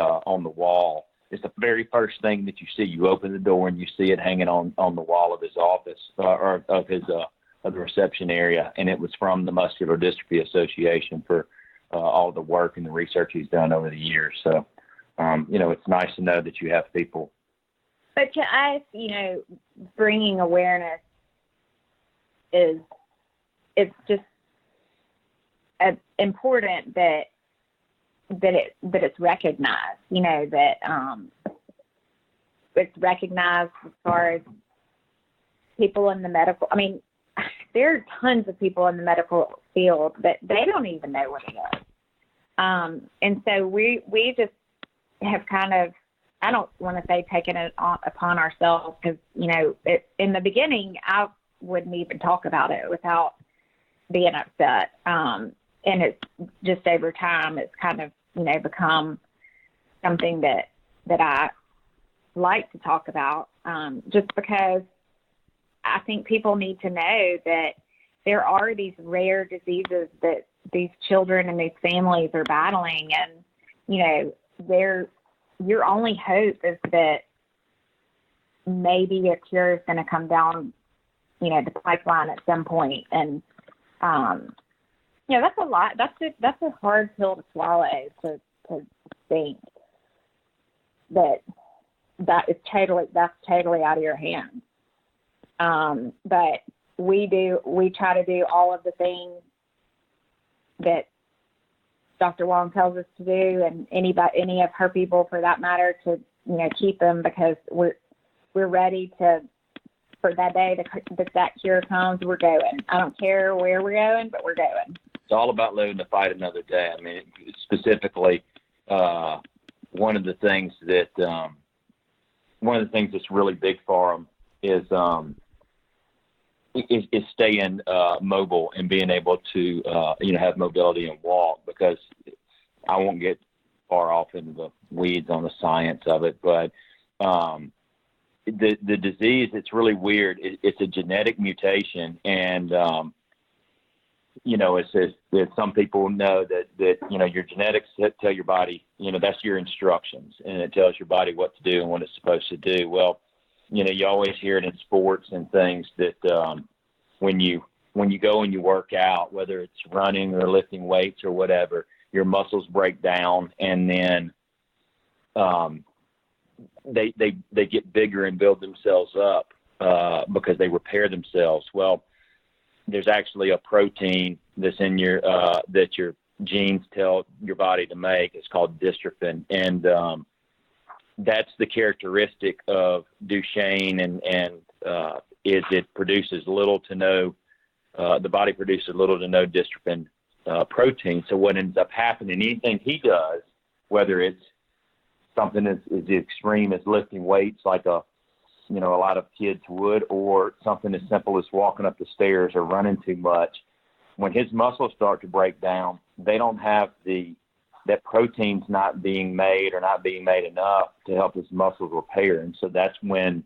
wall. It's the very first thing that you see. You open the door and you see it hanging on the wall of his office or of the reception area, and it was from the Muscular Dystrophy Association for all the work and the research he's done over the years. So. It's nice to know that you have people. But to us, bringing awareness it's just important that it's recognized. That it's recognized as far as people in the medical. I mean, there are tons of people in the medical field that they don't even know what it is. And so we just have kind of, I don't want to say taken it upon ourselves, because, in the beginning, I wouldn't even talk about it without being upset. And it's just over time, it's kind of, become something that I like to talk about, just because I think people need to know that there are these rare diseases that these children and these families are battling, and, your only hope is that maybe a cure is going to come down, the pipeline at some point. And, that's a lot. That's a hard pill to swallow, to think that's totally out of your hands. But we try to do all of the things that Dr. Wong tells us to do, and any of her people for that matter, to, keep them, because we're ready for that day that cure comes. We're going. I don't care where we're going, but we're going. It's all about living to fight another day. I mean, specifically, one of the things that's really big for them is staying mobile and being able to have mobility and walk, because I won't get far off into the weeds on the science of it, but the disease, it's really weird. It's a genetic mutation, and it's some people know that your genetics tell your body, that's your instructions, and it tells your body what to do and what it's supposed to do. Well, you always hear it in sports and things that when you go and you work out, whether it's running or lifting weights or whatever, your muscles break down, and then they get bigger and build themselves up because they repair themselves. Well, there's actually a protein that's in your that your genes tell your body to make. It's called dystrophin, and that's the characteristic of Duchenne, and is it produces little to no. The body produces little to no dystrophin protein. So what ends up happening, anything he does, whether it's something as extreme as lifting weights, like a lot of kids would, or something as simple as walking up the stairs or running too much, when his muscles start to break down, they don't have that protein's not being made, or not being made enough to help his muscles repair. And so that's when,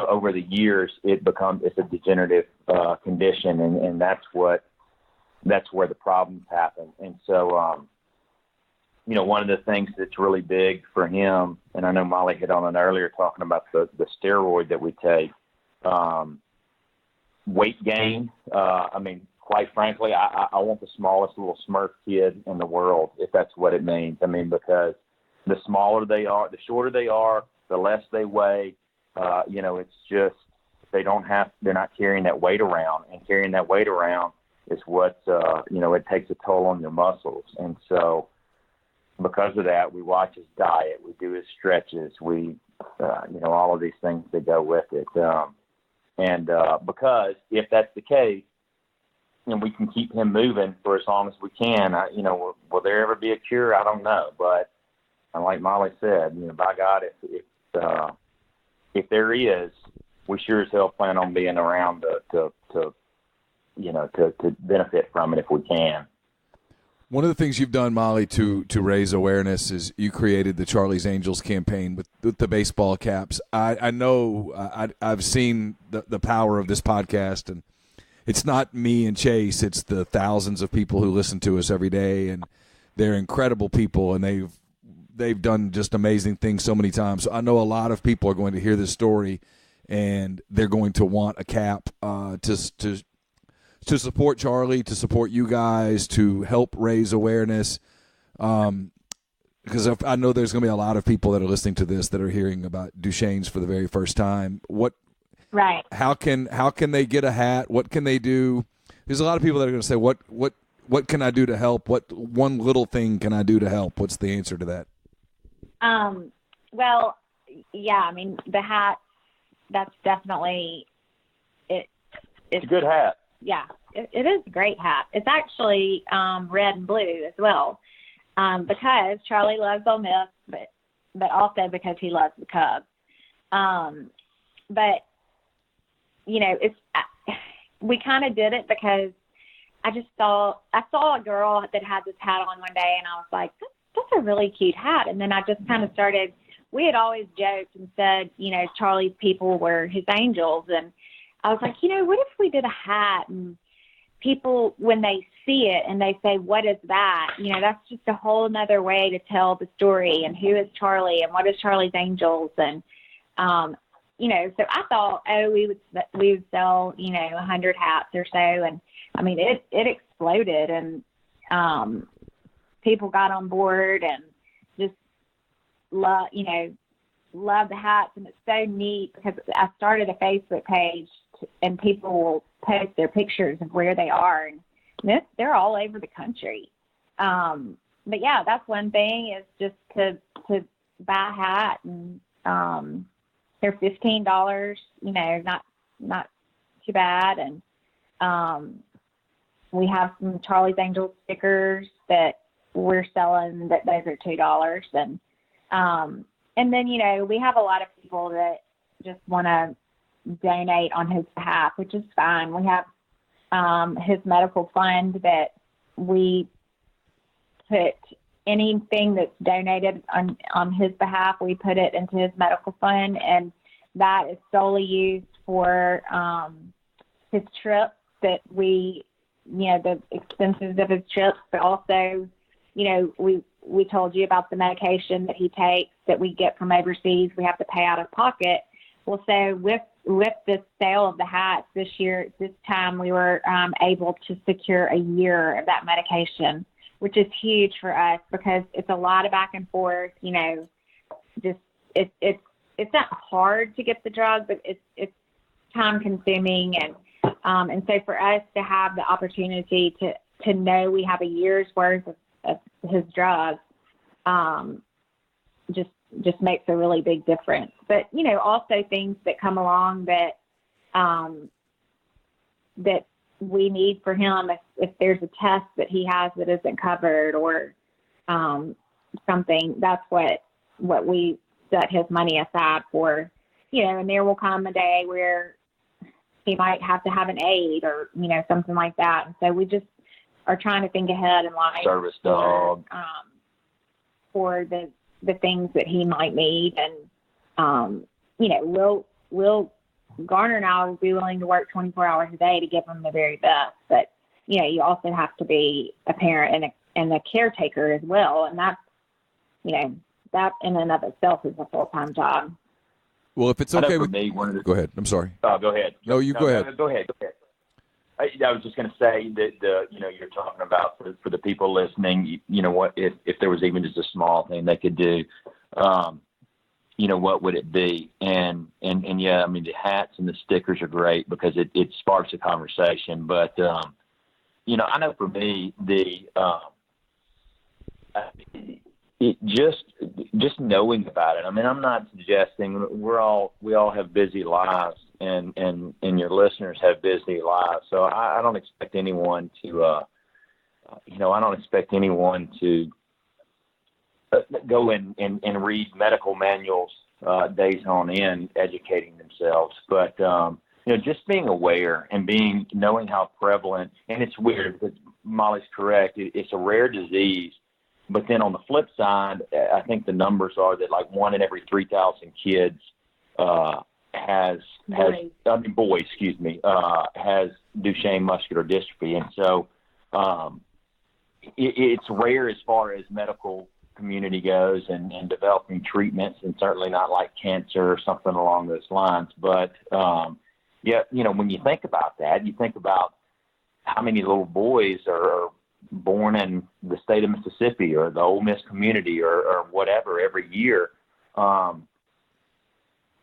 over the years, it's a degenerative condition, and that's where the problems happen. And so, one of the things that's really big for him, and I know Molly hit on it earlier, talking about the steroid that we take, weight gain. Quite frankly, I want the smallest little Smurf kid in the world, if that's what it means. Because the smaller they are, the shorter they are, the less they weigh. It's just they're not carrying that weight around, and carrying that weight around is what it takes a toll on your muscles. And so, because of that, we watch his diet, we do his stretches, we all of these things that go with it. Because if that's the case, and we can keep him moving for as long as we can, will there ever be a cure? I don't know. But like Molly said, by God, if there is, we sure as hell plan on being around to benefit from it if we can. One of the things you've done, Molly, to raise awareness is you created the Charlie's Angels campaign with the baseball caps. I know I've seen the power of this podcast, and it's not me and Chase. It's the thousands of people who listen to us every day, and they're incredible people, and they've done just amazing things so many times. So I know a lot of people are going to hear this story, and they're going to want a cap to support Charlie, to support you guys, to help raise awareness. Because I know there's going to be a lot of people that are listening to this that are hearing about Duchenne's for the very first time. Right. How can they get a hat? What can they do? There's a lot of people that are going to say, what can I do to help? What one little thing can I do to help? What's the answer to that? Well, yeah, the hat, that's definitely it. It's a good hat. Yeah, it is a great hat. It's actually red and blue as well, because Charlie loves Ole Miss, but also because he loves the Cubs. But we kind of did it because I saw a girl that had this hat on one day, and I was like, that's a really cute hat. And then I just kind of started. We had always joked and said, Charlie's people were his angels, and I was like, what if we did a hat, and people, when they see it and they say, what is that? That's just a whole nother way to tell the story, and who is Charlie, and what is Charlie's Angels? And, so I thought, we would sell, 100 hats or so. And it exploded, and people got on board, and love the hats, and it's so neat because I started a Facebook page and people will post their pictures of where they are, and they're all over the country. But yeah, that's one thing is just to buy a hat, and they're $15, not too bad. And we have some Charlie's Angels stickers that we're selling that those are $2. And then, we have a lot of people that just want to donate on his behalf, which is fine. We have his medical fund that we put anything that's donated on his behalf, we put it into his medical fund, and that is solely used for his trips that the expenses of his trips, but also, we told you about the medication that he takes that we get from overseas. We have to pay out of pocket. Well, so with the sale of the hats this time we were able to secure a year of that medication, which is huge for us because it's a lot of back and forth. Just it's not hard to get the drug, but it's time consuming, and so for us to have the opportunity to know we have a year's worth of his drugs, just makes a really big difference. But, also things that come along that we need for him if there's a test that he has that isn't covered or something, that's what we set his money aside for, and there will come a day where he might have to have an aid or, something like that. And so we just are trying to think ahead in life. Service dog. For the things that he might need. And, we'll Garner and I will be willing to work 24 hours a day to give him the very best. But, you also have to be a parent and a caretaker as well. And that's, that in and of itself is a full-time job. Well, if it's okay with me, go ahead. I'm sorry. Go ahead. No, go ahead. Go ahead. I was just going to say that you're talking about for the people listening. What if there was even just a small thing they could do? What would it be? And yeah, I mean the hats and the stickers are great because it sparks a conversation. But I know for me it just knowing about it. I mean, I'm not suggesting we all have busy lives, and your listeners have busy lives. So I don't expect anyone to, go and read medical manuals days on end, educating themselves. But just being aware and knowing how prevalent, and it's weird because Molly's correct. It's a rare disease. But then on the flip side, I think the numbers are that like 1 in every 3,000 kids has Duchenne muscular dystrophy. And so it's rare as far as medical community goes and developing treatments, and certainly not like cancer or something along those lines. But, when you think about that, you think about how many little boys are born in the state of Mississippi or the Ole Miss community or whatever every year.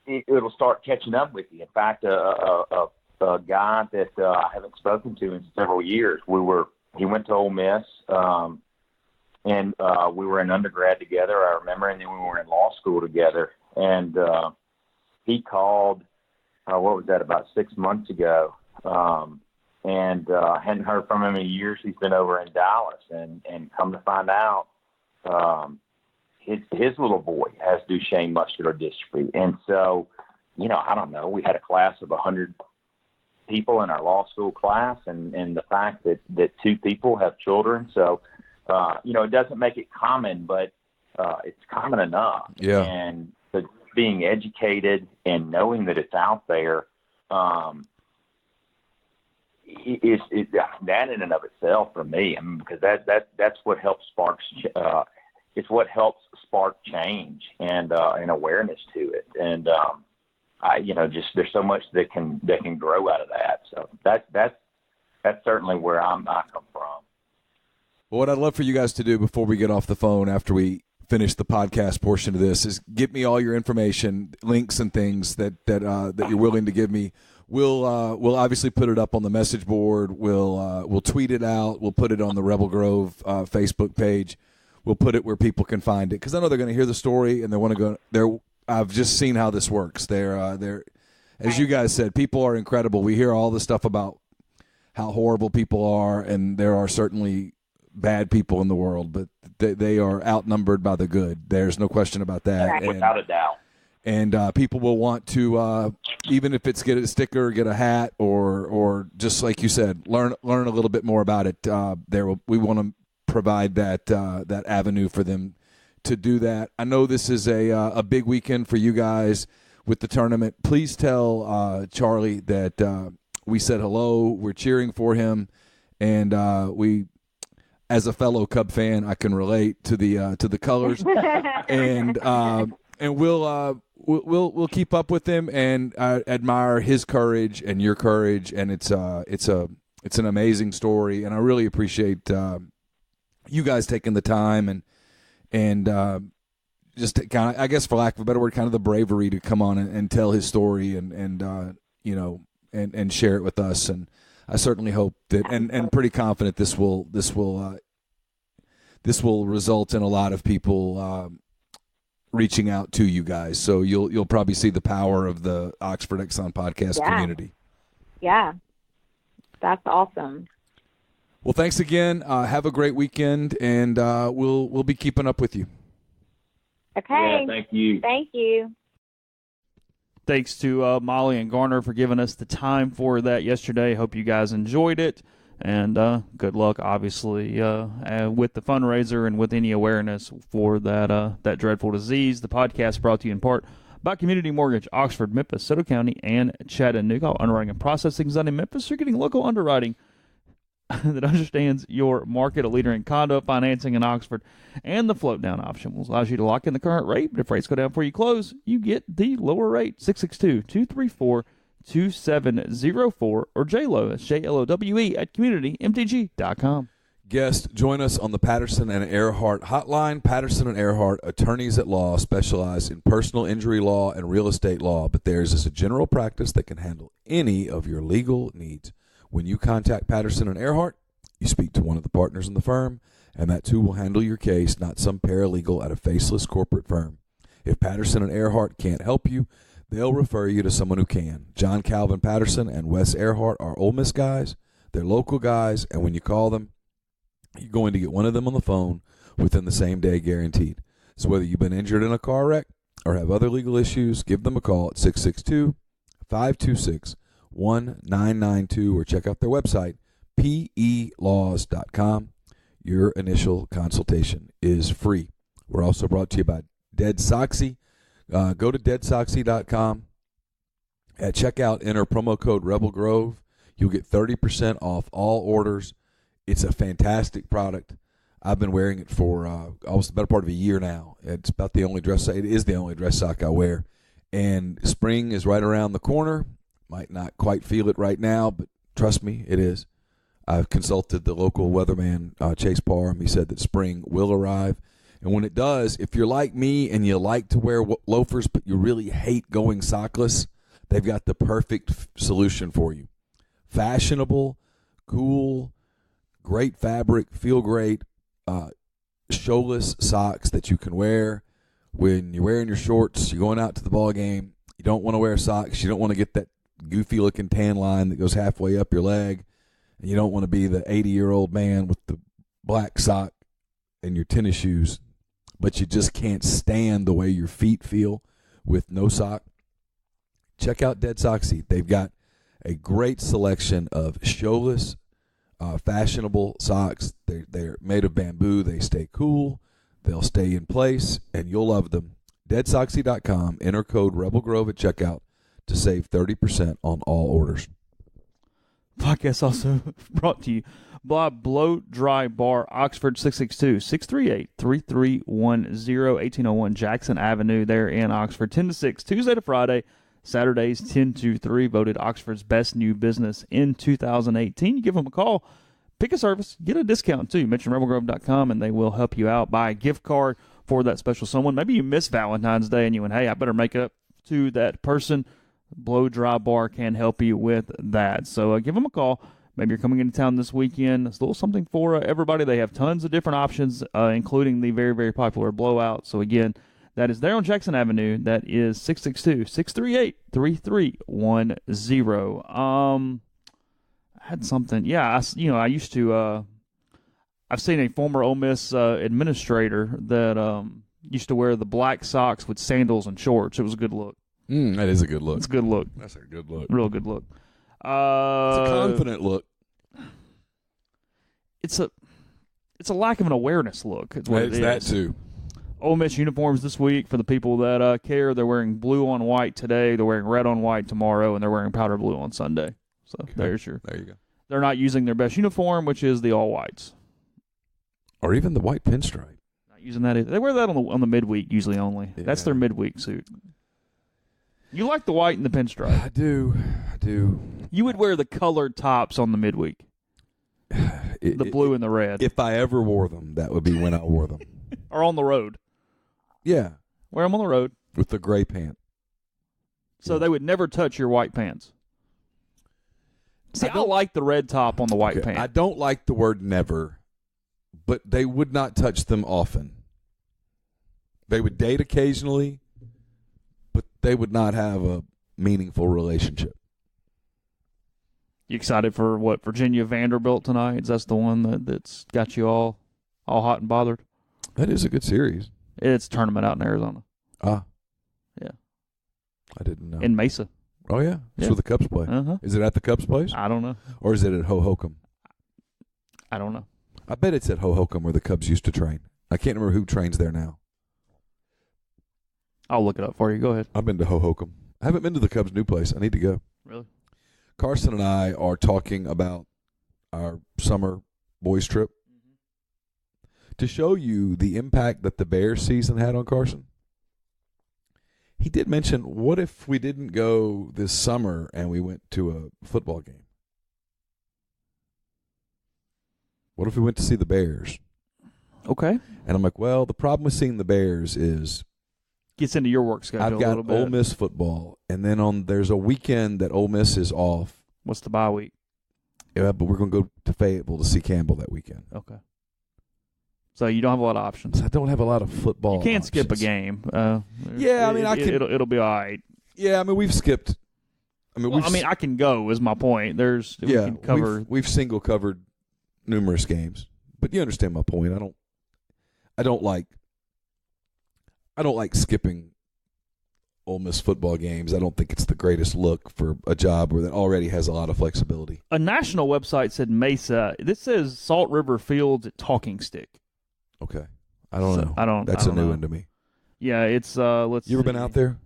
It'll start catching up with you. In fact, a guy that I haven't spoken to in several years, he went to Ole Miss, and we were in undergrad together, I remember, and then we were in law school together. And he called, about 6 months ago, and hadn't heard from him in years. He's been over in Dallas, and come to find out, his little boy has Duchenne muscular dystrophy. And so, I don't know, we had a class of 100 people in our law school class, and the fact that 2 people have children. So, it doesn't make it common, but it's common enough. Yeah. And being educated and knowing that it's out there, is that in and of itself for me. I mean, because that's what helps spark. It's what helps spark change and awareness to it. And there's so much that can grow out of that. So that's certainly where I come from. Well, what I'd love for you guys to do before we get off the phone, after we finish the podcast portion of this, is get me all your information, links and things that you're willing to give me. We'll obviously put it up on the message board. We'll tweet it out. We'll put it on the Rebel Grove Facebook page. We'll put it where people can find it, because I know they're going to hear the story and they want to go there. I've just seen how this works. They're as you guys said, people are incredible. We hear all the stuff about how horrible people are, and there are certainly bad people in the world, but they are outnumbered by the good. There's no question about that. Without a doubt. And people will want to, even if it's get a sticker, get a hat, or just like you said, learn a little bit more about it. We want to provide that avenue for them to do that. I know this is a big weekend for you guys with the tournament. Please tell Charlie that we said hello. We're cheering for him, and we, as a fellow Cub fan, I can relate to the colors, and we'll keep up with him, and I admire his courage and your courage, and it's an amazing story, and I really appreciate you guys taking the time and just kind of, I guess for lack of a better word, kind of the bravery to come on and tell his story and share it with us. And I certainly hope that, and pretty confident this will result in a lot of people reaching out to you guys. So you'll probably see the power of the Oxford Exxon Podcast community. Yeah, that's awesome. Well, thanks again. Have a great weekend, and we'll be keeping up with you. Okay. Yeah, thank you. Thank you. Thanks to Molly and Garner for giving us the time for that yesterday. Hope you guys enjoyed it, and good luck, obviously, with the fundraiser and with any awareness for that dreadful disease. The podcast brought to you in part by Community Mortgage, Oxford, Memphis, Soto County, and Chattanooga. Underwriting and processing is done in Memphis. You're getting local underwriting that understands your market, a leader in condo financing in Oxford, and the float down option will allows you to lock in the current rate, but if rates go down before you close, you get the lower rate. 662-234-2704 or JLOW, that's JLOWE at communitymtg.com. Guest, join us on the Patterson and Earhart hotline. Patterson and Earhart, attorneys at law, specialize in personal injury law and real estate law, but theirs is a general practice that can handle any of your legal needs. When you contact Patterson and Earhart, you speak to one of the partners in the firm, and that too will handle your case, not some paralegal at a faceless corporate firm. If Patterson and Earhart can't help you, they'll refer you to someone who can. John Calvin Patterson and Wes Earhart are Ole Miss guys. They're local guys, and when you call them, you're going to get one of them on the phone within the same day, guaranteed. So whether you've been injured in a car wreck or have other legal issues, give them a call at 662-526-1992 or check out their website, pelaws.com. Your initial consultation is free. We're also brought to you by Dead Soxy. Go to deadsoxy.com. At checkout, enter promo code Rebel Grove. You'll get 30% off all orders. It's a fantastic product. I've been wearing it for almost the better part of a year now. It's about the only dress. It is the only dress sock I wear. And spring is right around the corner. Might not quite feel it right now, but trust me, it is. I've consulted the local weatherman, Chase Parham. He said that spring will arrive. And when it does, if you're like me and you like to wear loafers, but you really hate going sockless, they've got the perfect solution for you. Fashionable, cool, great fabric, feel great, shoeless socks that you can wear when you're wearing your shorts, you're going out to the ball game. You don't want to wear socks. You don't want to get that goofy-looking tan line that goes halfway up your leg. And you don't want to be the 80-year-old man with the black sock and your tennis shoes, but you just can't stand the way your feet feel with no sock. Check out Dead Soxy. They've got a great selection of shoeless, fashionable socks. They're made of bamboo. They stay cool. They'll stay in place, and you'll love them. DeadSoxy.com. Enter code Rebel Grove at checkout to save 30% on all orders. Podcast also brought to you by Blow Dry Bar, Oxford, 662-638-3310, 1801 Jackson Avenue there in Oxford, 10 to 6, Tuesday to Friday, Saturdays 10 to 3, voted Oxford's best new business in 2018. You give them a call, pick a service, get a discount too. Mention rebelgrove.com and they will help you out. Buy a gift card, for that special someone. Maybe you missed Valentine's Day and you went, hey, I better make it up to that person. Blow Dry Bar can help you with that. So give them a call. Maybe you're coming into town this weekend. It's a little something for everybody. They have tons of different options, including the very, very popular Blowout. So, again, that is there on Jackson Avenue. That is 662-638-3310. I had something. Yeah, I used to I've seen a former Ole Miss administrator that used to wear the black socks with sandals and shorts. It was a good look. That is a good look. It's a good look. That's a good look. Real good look. It's a confident look. It's a lack of an awareness look. It's what it is. That too. Ole Miss uniforms this week for the people that care. They're wearing blue on white today. They're wearing red on white tomorrow, and they're wearing powder blue on Sunday. So There you go. They're not using their best uniform, which is the all whites, or even the white pinstripe. Not using that either. They wear that on the midweek usually only. Yeah. That's their midweek suit. You like the white and the pinstripe. I do. You would wear the colored tops on the midweek. The blue and the red. If I ever wore them, that would be when I wore them. Or on the road. Yeah. Wear them on the road. With the gray pant. So they would never touch your white pants. See, I like the red top on the white pants. I don't like the word never, but they would not touch them often. They would date occasionally, but they would not have a meaningful relationship. You excited for what, Virginia Vanderbilt tonight? That's the one that's got you all hot and bothered? That is a good series. It's a tournament out in Arizona. Ah. Yeah. I didn't know. In Mesa. Oh, yeah. That's where the Cubs play. Uh-huh. Is it at the Cubs place? I don't know. Or is it at Hohokam? I don't know. I bet it's at Hohokam where the Cubs used to train. I can't remember who trains there now. I'll look it up for you. Go ahead. I've been to Hohokam. I haven't been to the Cubs' new place. I need to go. Really? Carson and I are talking about our summer boys trip. To show you the impact that the Bears season had on Carson, he did mention, what if we didn't go this summer and we went to a football game? What if we went to see the Bears? Okay. And I'm like, well, the problem with seeing the Bears is gets into your work schedule I've a little got bit. Ole Miss football, and then there's a weekend that Ole Miss is off. What's the bye week? Yeah, but we're going to go to Fayetteville to see Campbell that weekend. Okay. So you don't have a lot of options. I don't have a lot of football. You can't skip a game. Yeah, I mean, I can. It'll be all right. Yeah, I mean, we've skipped. I mean, I can go. Is my point. We can cover. We've single covered numerous games, but you understand my point. I don't like skipping Ole Miss football games. I don't think it's the greatest look for a job that already has a lot of flexibility. A national website said Mesa. This says Salt River Fields at Talking Stick. Okay, I don't know. That's a new one to me. Yeah, it's let's. You ever been out there?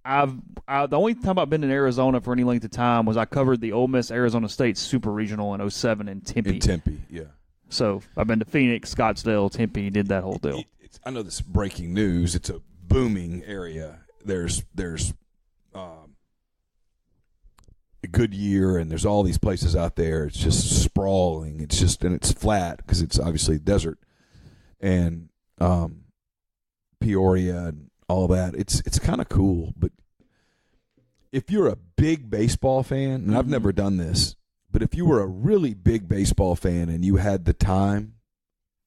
The only time I've been in Arizona for any length of time was I covered the Ole Miss Arizona State Super Regional in 2007 in Tempe. In Tempe, yeah. So I've been to Phoenix, Scottsdale, Tempe, did that whole deal. I know this is breaking news. It's a booming area. There's a Goodyear, and there's all these places out there. It's just sprawling. And it's flat because it's obviously desert, and Peoria and all that. It's kind of cool. But if you're a big baseball fan, and I've never done this, but if you were a really big baseball fan and you had the time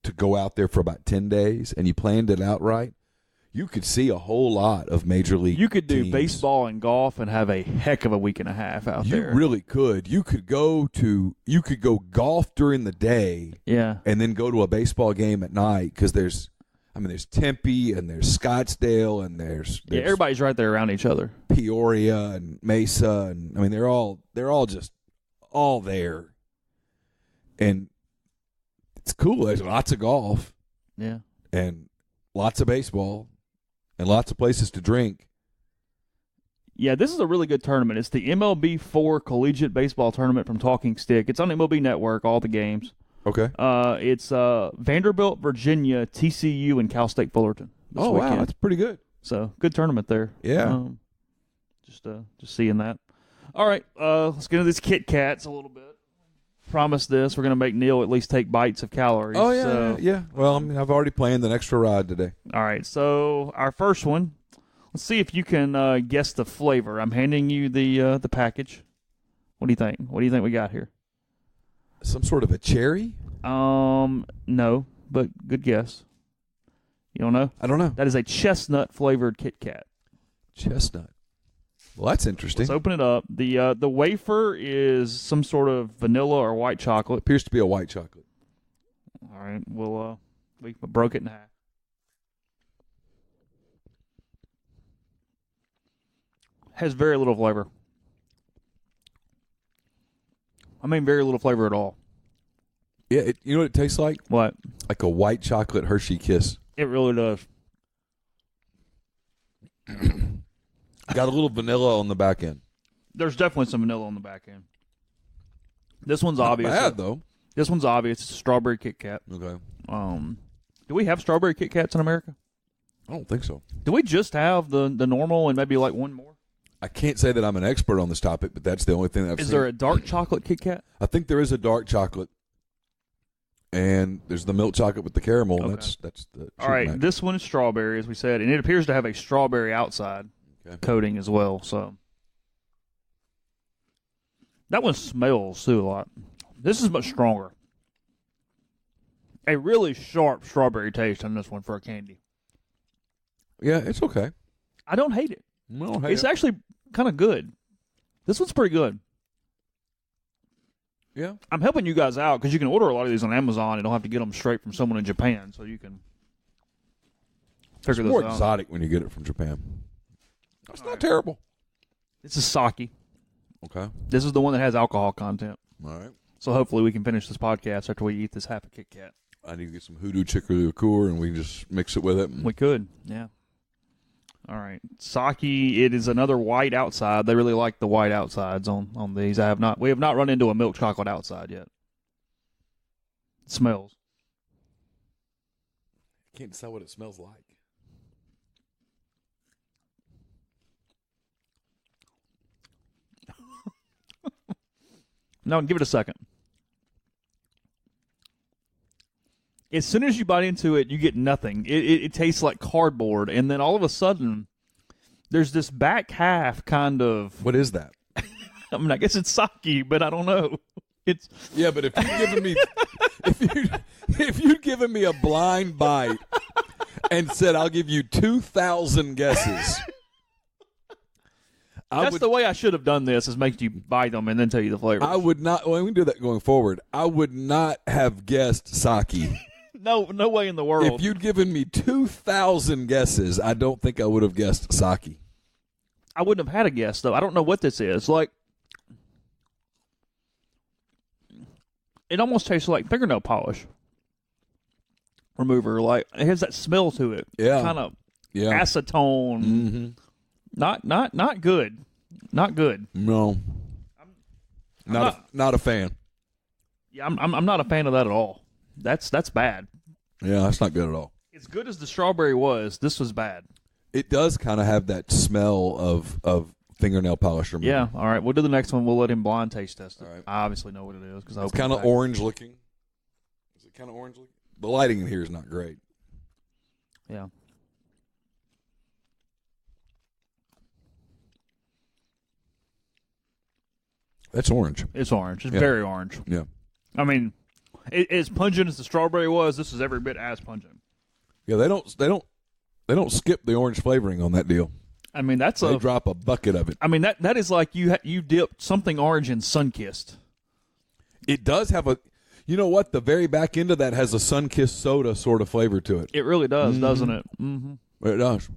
to go out there for about 10 days and you planned it out right, you could see a whole lot of major league You could do teams. baseball and golf and have a heck of a week and a half out there. You really could. You could go golf during the day, yeah, and then go to a baseball game at night because there's Tempe and there's Scottsdale and there's everybody's right there around each other. Peoria and Mesa, and I mean they're all just all there, and it's cool. There's lots of golf, yeah, and lots of baseball. And lots of places to drink. Yeah, this is a really good tournament. It's the MLB4 Collegiate Baseball Tournament from Talking Stick. It's on MLB Network, all the games. Okay. It's Vanderbilt, Virginia, TCU, and Cal State Fullerton this weekend. Wow, that's pretty good. So, good tournament there. Yeah. Just seeing that. All right, let's get into these Kit Kats a little bit. promised this. We're going to make Neal at least take bites of calories. Oh, yeah, so. yeah. Well, I mean, I've already planned an extra ride today. All right, so our first one, let's see if you can guess the flavor. I'm handing you the package. What do you think? What do you think we got here? Some sort of a cherry? No, but good guess. You don't know? I don't know. That is a chestnut-flavored Kit Kat. Chestnut. Well, that's interesting. Let's open it up. The wafer is some sort of vanilla or white chocolate. Appears to be a white chocolate. All right, we broke it in half. Has very little flavor. I mean, very little flavor at all. Yeah, you know what it tastes like? What? Like a white chocolate Hershey Kiss. It really does. Got a little vanilla on the back end. There's definitely some vanilla on the back end. This one's Not obvious. bad, though. This one's obvious. It's a strawberry Kit Kat. Okay. Do we have strawberry Kit Kats in America? I don't think so. Do we just have the normal and maybe like one more? I can't say that I'm an expert on this topic, but that's the only thing that I've seen. Is there a dark chocolate Kit Kat? I think there is a dark chocolate, and there's the milk chocolate with the caramel. Okay. That's the. All right, match. this one is strawberry, as we said, and it appears to have a strawberry outside coating as well. So that one smells too a lot. This is much stronger. A really sharp strawberry taste on this one for a candy. Yeah, it's okay. I don't hate it. No, It's actually kind of good. This one's pretty good. Yeah. I'm helping you guys out because you can order a lot of these on Amazon and don't have to get them straight from someone in Japan, so you can figure this more out. exotic when you get it from Japan. That's not terrible. This is sake. Okay. This is the one that has alcohol content. All right. So hopefully we can finish this podcast after we eat this half a Kit Kat. I need to get some hoodoo chicory liqueur, and we can just mix it with it. We could, yeah. All right. Sake, it is another white outside. They really like the white outsides on these. We have not run into a milk chocolate outside yet. It smells. I can't decide what it smells like. No, give it a second. As soon as you bite into it, you get nothing. It tastes like cardboard, and then all of a sudden, there's this back half kind of. What is that? I mean, I guess it's sake, but I don't know. It's Yeah, but if you'd given me, if you'd given me a blind bite and said I'll give you 2,000 guesses, that's the way I should have done this: is make you bite them and then tell you the flavor. I would not. Well, we can do that going forward. I would not have guessed sake. No way in the world. If you'd given me 2,000 guesses, I don't think I would have guessed sake. I wouldn't have had a guess, though. I don't know what this is. Like, it almost tastes like fingernail polish remover. Like, it has that smell to it. Yeah. Kind of Yeah. acetone. Mm-hmm. Not good. Not good. No. Not a fan. Yeah, I'm not a fan of that at all. That's bad. Yeah, that's not good at all. As good as the strawberry was, this was bad. It does kind of have that smell of fingernail polish remover. Yeah. All right. We'll do the next one. We'll let him blind taste test it. All right. I obviously know what it is because It's kind of orange looking. Is it kind of orange looking? The lighting in here is not great. Yeah. That's orange. It's orange. It's Yeah. very orange. Yeah. I mean, as pungent as the strawberry was, this is every bit as pungent. Yeah, they don't skip the orange flavoring on that deal. I mean, They drop a bucket of it. I mean, that is like you dipped something orange in Sunkissed. It does have a. You know what? The very back end of that has a Sunkissed soda sort of flavor to it. It really does, doesn't it? Mm-hmm. It does.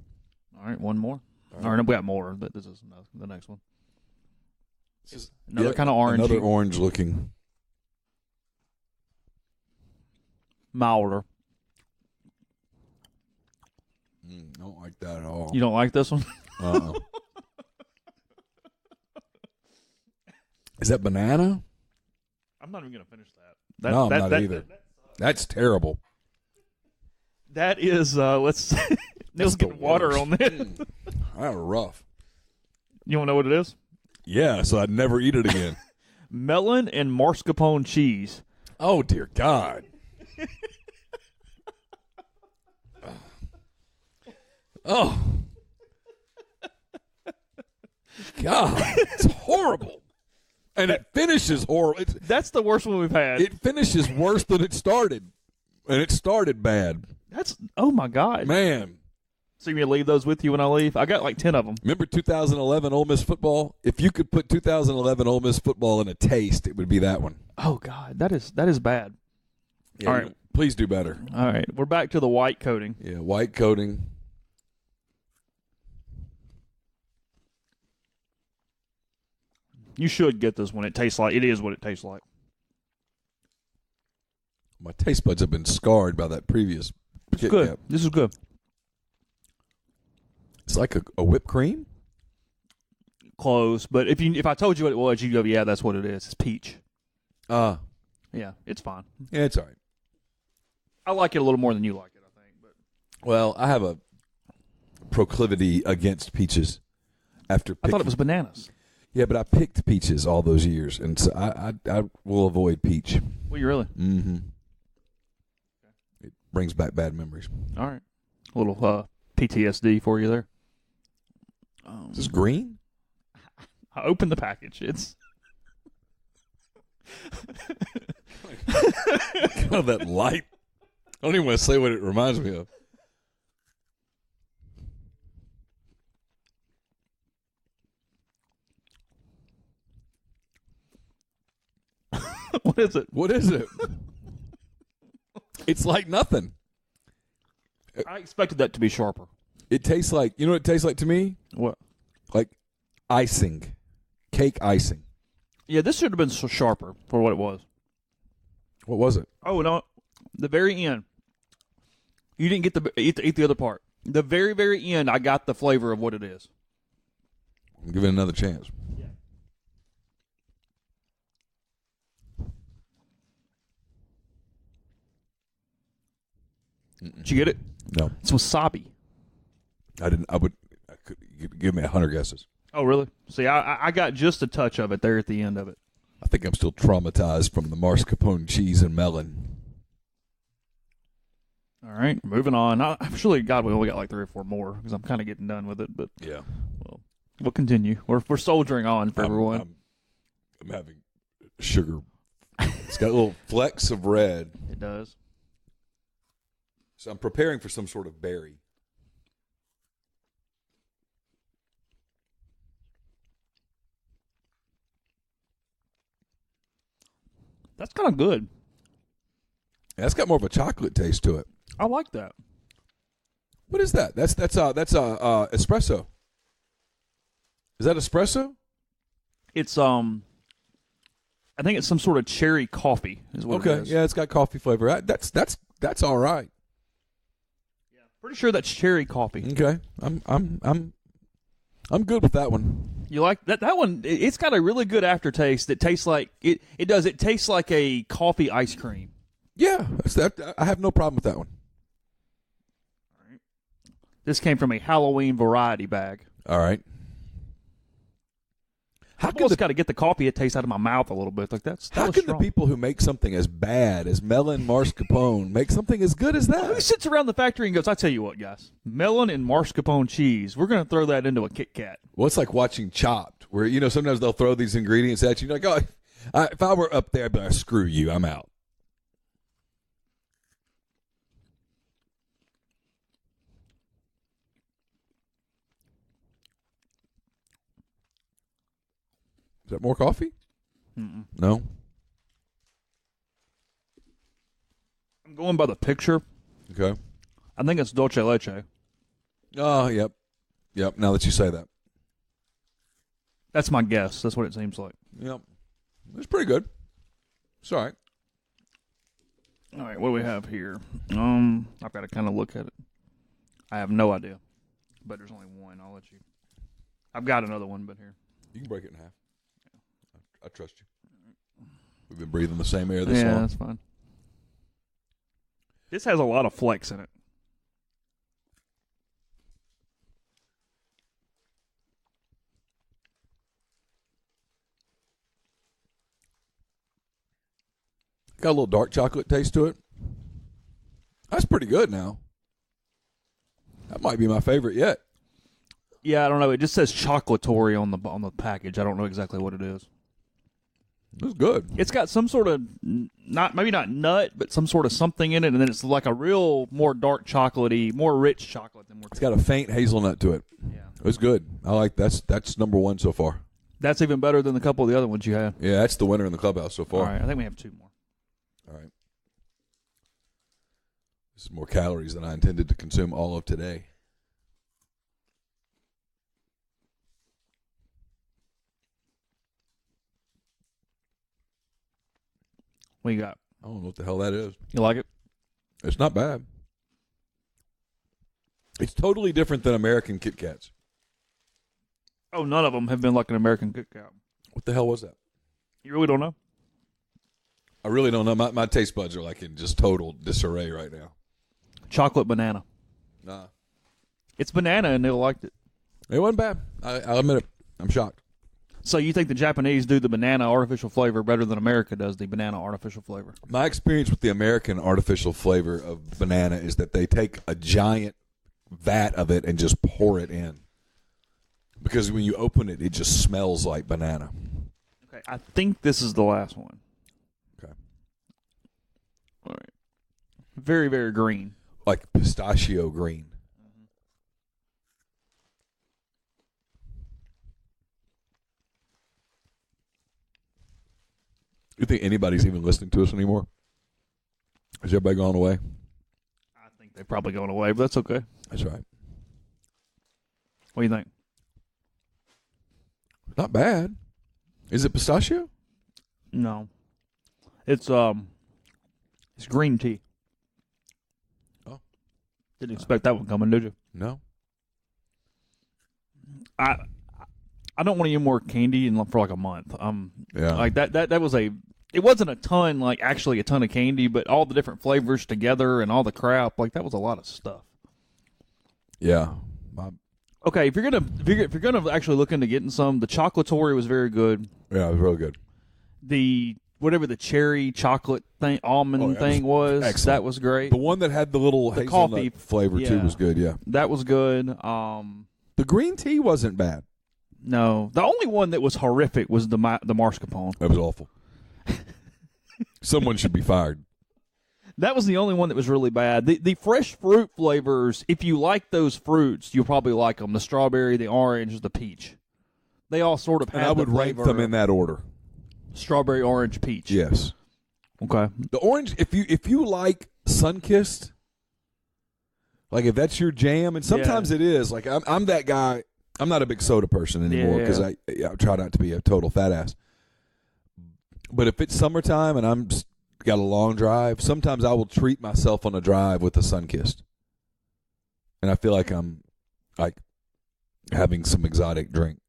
All right, one more. All right, we got more, but this is the next one. Another kind of orange. Another orange looking. Milder. I don't like that at all. You don't like this one? Uh-uh. Is that banana? I'm not even going to finish that. No, I'm not either. That's terrible. That is, let's. Neil's getting water on this. That's rough. You want to know what it is? Yeah, so I'd never eat it again. melon and mascarpone cheese. Oh, dear God. Oh. God, it's horrible. And it finishes horrible. That's the worst one we've had. It finishes worse than it started. And it started bad. Oh, my God. Man. So you going to leave those with you when I leave? I got like 10 of them. Remember 2011 Ole Miss football? If you could put 2011 Ole Miss football in a taste, it would be that one. Oh, God. That is bad. Yeah, all right. Please do better. All right. We're back to the white coating. Yeah, white coating. You should get this one. It tastes like it is what it tastes like. My taste buds have been scarred by that previous. It's good. Cap. This is good. It's like a whipped cream. Close, but if I told you what it was, you'd go, yeah, that's what it is. It's peach. Yeah, it's fine. Yeah, it's all right. I like it a little more than you like it, I think. But Well, I have a proclivity against peaches. After I thought it was bananas. Yeah, but I picked peaches all those years, and so I will avoid peach. Well, you really? Mm-hmm. It brings back bad memories. All right. A little PTSD for you there. Is this green? I opened the package. It's Kind of that light. I don't even want to say what it reminds me of. What is it? What is it? It's like nothing. I expected that to be sharper. It tastes like, you know what it tastes like to me? What? Like icing. Cake icing. Yeah, this should have been sharper for what it was. What was it? Oh, no. The very end. You didn't get eat the other part. The very, very end, I got the flavor of what it is. Give it another chance. Did you get it? No. It's wasabi. I could give me 100 guesses. Oh, really? See, I got just a touch of it there at the end of it. I think I'm still traumatized from the mascarpone cheese and melon. All right, moving on. I'm surely, God, we only got like 3 or 4 more because I'm kind of getting done with it. But Yeah. well, we'll continue. We're soldiering on for everyone. I'm having sugar. It's got little flecks of red. It does. So I'm preparing for some sort of berry. That's kind of good. Yeah, it's got more of a chocolate taste to it. I like that. What is that? That's espresso. Is that espresso? It's I think it's some sort of cherry coffee. Is what Okay, it is. yeah, it's got coffee flavor. That's all right. Pretty sure that's cherry coffee. Okay, I'm good with that one. You like that? That one. It's got a really good aftertaste. That tastes like it. It does. It tastes like a coffee ice cream. Yeah, that's that. I have no problem with that one. This came from a Halloween variety bag. All right. How I've can almost got to get the coffee. It tastes out of my mouth a little bit. Like that How was can strong. the people who make something as bad as melon mascarpone make something as good as Who that? sits around the factory and goes, I tell you what, guys, melon and mascarpone cheese, we're going to throw that into a Kit Kat. Well, it's like watching Chopped, where sometimes they'll throw these ingredients at you. You're like, oh, if I were up there, I'd be like, screw you, I'm out. Is that more coffee? Mm-mm. No. I'm going by the picture. Okay. I think it's dulce leche. Oh, yep. Now that you say that. That's my guess. That's what it seems like. Yep. It's pretty good. It's all right. All right, what do we have here? I've got to kind of look at it. I have no idea, but there's only one. I'll let you. I've got another one, but here. You can break it in half. I trust you. We've been breathing the same air this Yeah, long. that's fine. This has a lot of flex in it. Got a little dark chocolate taste to it. That's pretty good now. That might be my favorite yet. Yeah, I don't know. It just says chocolatory on the package. I don't know exactly what it is. It's good. It's got some sort of maybe not nut, but some sort of something in it, and then it's like a real more dark chocolatey, more rich chocolate than we're. It's got a faint hazelnut to it. Yeah, it's good. I like that's number one so far. That's even better than a couple of the other ones you had. Yeah, that's the winner in the clubhouse so far. All right, I think we have 2 more. All right. This is more calories than I intended to consume all of today. What you got? I don't know what the hell that is. You like it? It's not bad. It's totally different than American Kit Kats. Oh, none of them have been like an American Kit Kat. What the hell was that? You really don't know? I really don't know. My taste buds are like in just total disarray right now. Chocolate banana. Nah. It's banana, and they liked it. It wasn't bad. I'll admit it. I'm shocked. So you think the Japanese do the banana artificial flavor better than America does the banana artificial flavor? My experience with the American artificial flavor of banana is that they take a giant vat of it and just pour it in. Because when you open it, it just smells like banana. Okay, I think this is the last one. Okay. All right. Very, very green. Like pistachio green. You think anybody's even listening to us anymore? Has everybody gone away? I think they've probably gone away, but that's okay. That's right. What do you think? Not bad. Is it pistachio? No. It's green tea. Oh. Didn't expect that one coming, did you? No. I don't want to eat more candy for like a month. Yeah. Like that was it wasn't a ton, like actually a ton of candy, but all the different flavors together and all the crap, like that was a lot of stuff. Yeah. Okay, if you're gonna actually look into getting some, the chocolatory was very good. Yeah, it was real good. The whatever the cherry chocolate thing, almond thing was, excellent. that was great. The one that had the little The hazelnut coffee flavor too was good. Yeah. That was good. The green tea wasn't bad. No, the only one that was horrific was the mascarpone. That was awful. Someone should be fired. That was the only one that was really bad. The fresh fruit flavors, if you like those fruits, you'll probably like them. The strawberry, the orange, the peach. They all sort of have And I would rank them in that order. Strawberry, orange, peach. Yes. Okay. The orange, if you like Sunkissed, like if that's your jam, and sometimes it is. Like I'm that guy. I'm not a big soda person anymore because I try not to be a total fat ass. But if it's summertime and I'm got a long drive, sometimes I will treat myself on a drive with a Sunkissed. And I feel like I'm like having some exotic drink.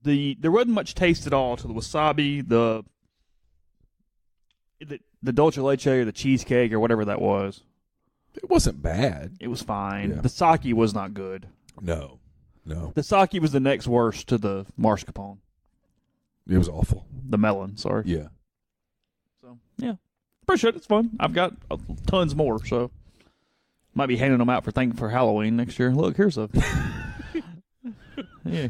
There wasn't much taste at all to the wasabi, the dulce de leche or the cheesecake or whatever that was. It wasn't bad. It was fine. Yeah. The sake was not good. No. The sake was the next worst to the mascarpone. It was awful. The melon, sorry. Yeah. So, yeah. Appreciate it. It's fun. I've got tons more, so might be handing them out for Halloween next year. Look, here's a... yeah.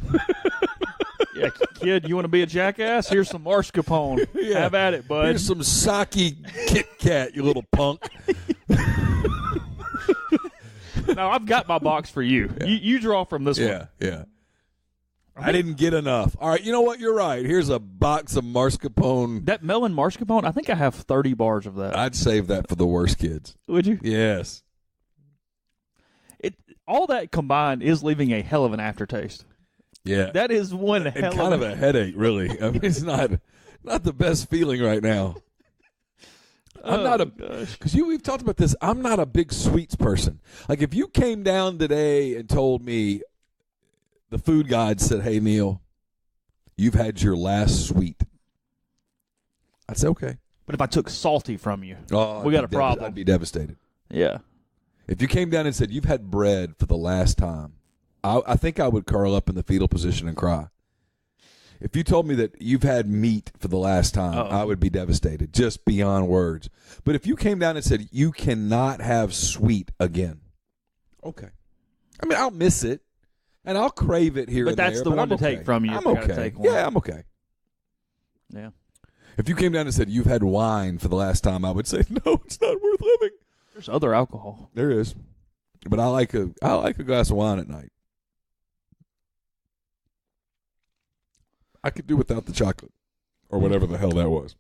Yeah, kid, you want to be a jackass? Here's some mascarpone. Yeah. Have at it, bud. Here's some sake Kit Kat, you little punk. No, I've got my box for you. Yeah. You draw from this one. Yeah. I didn't get enough. All right, you know what? You're right. Here's a box of mascarpone. That melon mascarpone, I think I have 30 bars of that. I'd save that for the worst kids. Would you? Yes. All that combined is leaving a hell of an aftertaste. Yeah. That is one hell and kind of a headache, really. I mean, it's not the best feeling right now. I'm not because we've talked about this. I'm not a big sweets person. Like if you came down today and told me the food guide said, "Hey Neil, you've had your last sweet," I'd say okay. But if I took salty from you, we got a problem. I'd be devastated. Yeah. If you came down and said you've had bread for the last time, I think I would curl up in the fetal position and cry. If you told me that you've had meat for the last time, I would be devastated, just beyond words. But if you came down and said you cannot have sweet again, okay. I mean, I'll miss it, and I'll crave it here and there. But that's the one to take from you. I'm okay. Yeah, I'm okay. Yeah. If you came down and said you've had wine for the last time, I would say, no, it's not worth living. There's other alcohol. There is. But I like a glass of wine at night. I could do without the chocolate or whatever the hell that was.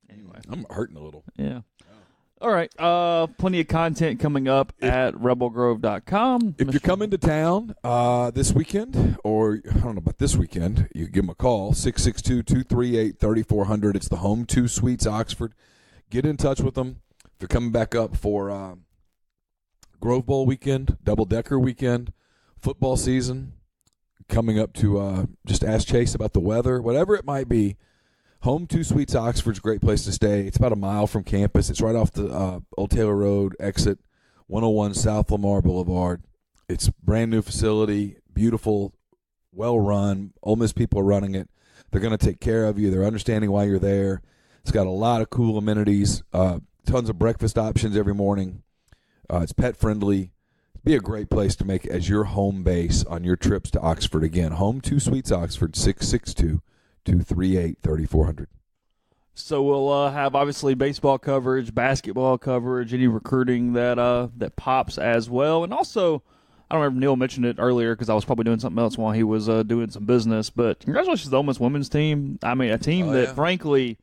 Anyway. I'm hurting a little. Yeah. All right. Plenty of content coming up at rebelgrove.com. If you're coming to town this weekend, or I don't know about this weekend, you give them a call, 662-238-3400. It's the Home 2 Suites Oxford. Get in touch with them. If you're coming back up for Grove Bowl weekend, double-decker weekend, football season, coming up to just ask Chase about the weather, whatever it might be, Home 2 Suites Oxford's a great place to stay. It's about a mile from campus. It's right off the Old Taylor Road exit, 101 South Lamar Boulevard. It's a brand-new facility, beautiful, well-run. Ole Miss people are running it. They're going to take care of you. They're understanding why you're there. It's got a lot of cool amenities, tons of breakfast options every morning. It's pet-friendly. Be a great place to make as your home base on your trips to Oxford. Again, Home 2 Suites Oxford, 662-238-3400. So we'll have obviously baseball coverage, basketball coverage, any recruiting that pops as well. And also, I don't remember if Neal mentioned it earlier because I was probably doing something else while he was doing some business. But congratulations to the Ole Miss women's team. I mean, a team that, frankly,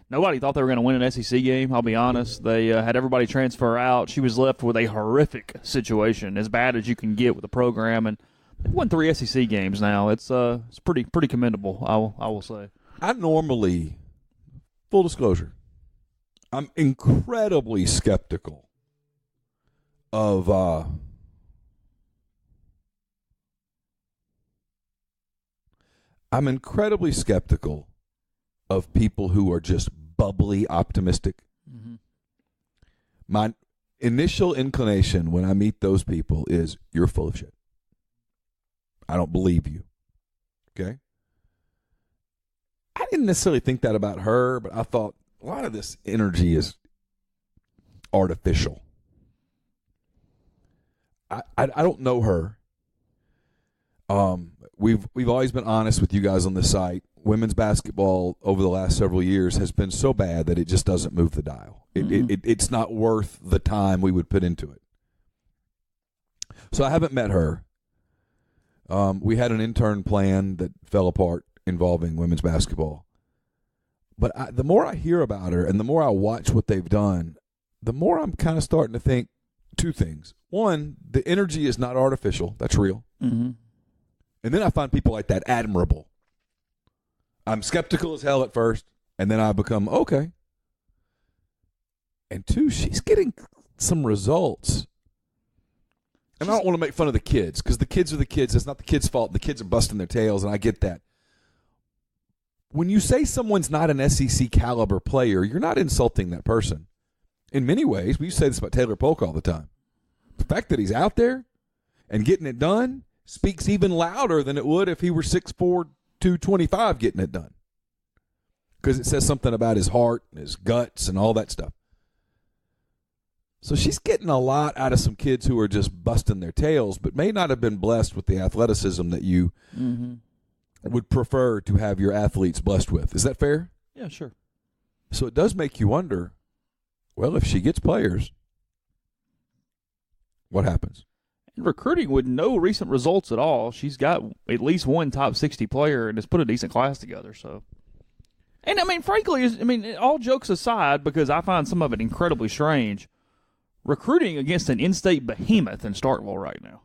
nobody thought they were going to win an SEC game, I'll be honest. They had everybody transfer out. She was left with a horrific situation, as bad as you can get with the program. And they've won 3 SEC games now. It's pretty commendable, I will say. I normally, full disclosure, I'm incredibly skeptical of people who are just bubbly optimistic. Mm-hmm. My initial inclination when I meet those people is, you're full of shit. I don't believe you. Okay? I didn't necessarily think that about her, but I thought a lot of this energy is artificial. I don't know her. We've always been honest with you guys on this site. Women's basketball over the last several years has been so bad that it just doesn't move the dial. It's not worth the time we would put into it. So I haven't met her. We had an intern plan that fell apart involving women's basketball. But the more I hear about her and the more I watch what they've done, the more I'm kind of starting to think two things. One, the energy is not artificial. That's real. Mm-hmm. And then I find people like that admirable. I'm skeptical as hell at first, and then I become, okay. And two, she's getting some results. And I don't want to make fun of the kids, because the kids are the kids. It's not the kids' fault. The kids are busting their tails, and I get that. When you say someone's not an SEC caliber player, you're not insulting that person. In many ways, we say this about Taylor Polk all the time. The fact that he's out there and getting it done speaks even louder than it would if he were 6'4", 225 getting it done. Because it says something about his heart and his guts and all that stuff. So she's getting a lot out of some kids who are just busting their tails, but may not have been blessed with the athleticism that you would prefer to have your athletes blessed with. Is that fair? Yeah, sure. So it does make you wonder, well, if she gets players, what happens? In recruiting with no recent results at all, she's got at least one top 60 player and has put a decent class together. So, and I mean, frankly, all jokes aside, because I find some of it incredibly strange, recruiting against an in-state behemoth in Starkville right now.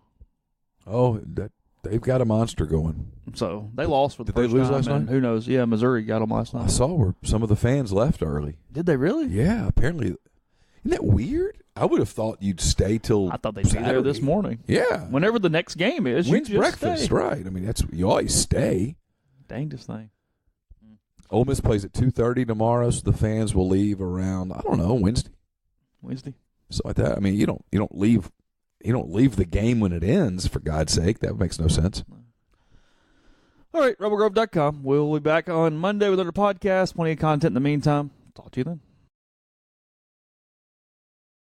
Oh, they've got a monster going. So they lost for the first time. Did they lose last night? Who knows? Yeah, Missouri got them last night. I saw where some of the fans left early. Did they really? Yeah, apparently. Isn't that weird? I would have thought you'd stay till I thought they'd be there this morning. Yeah. Whenever the next game is, when's you just breakfast, stay. Right. I mean, you always stay. Dangest thing. Ole Miss plays at 2:30 tomorrow, so the fans will leave around, I don't know, Wednesday. Something like that. I mean, you don't leave the game when it ends, for God's sake. That makes no sense. All right, rebelgrove.com. We'll be back on Monday with another podcast. Plenty of content in the meantime. Talk to you then.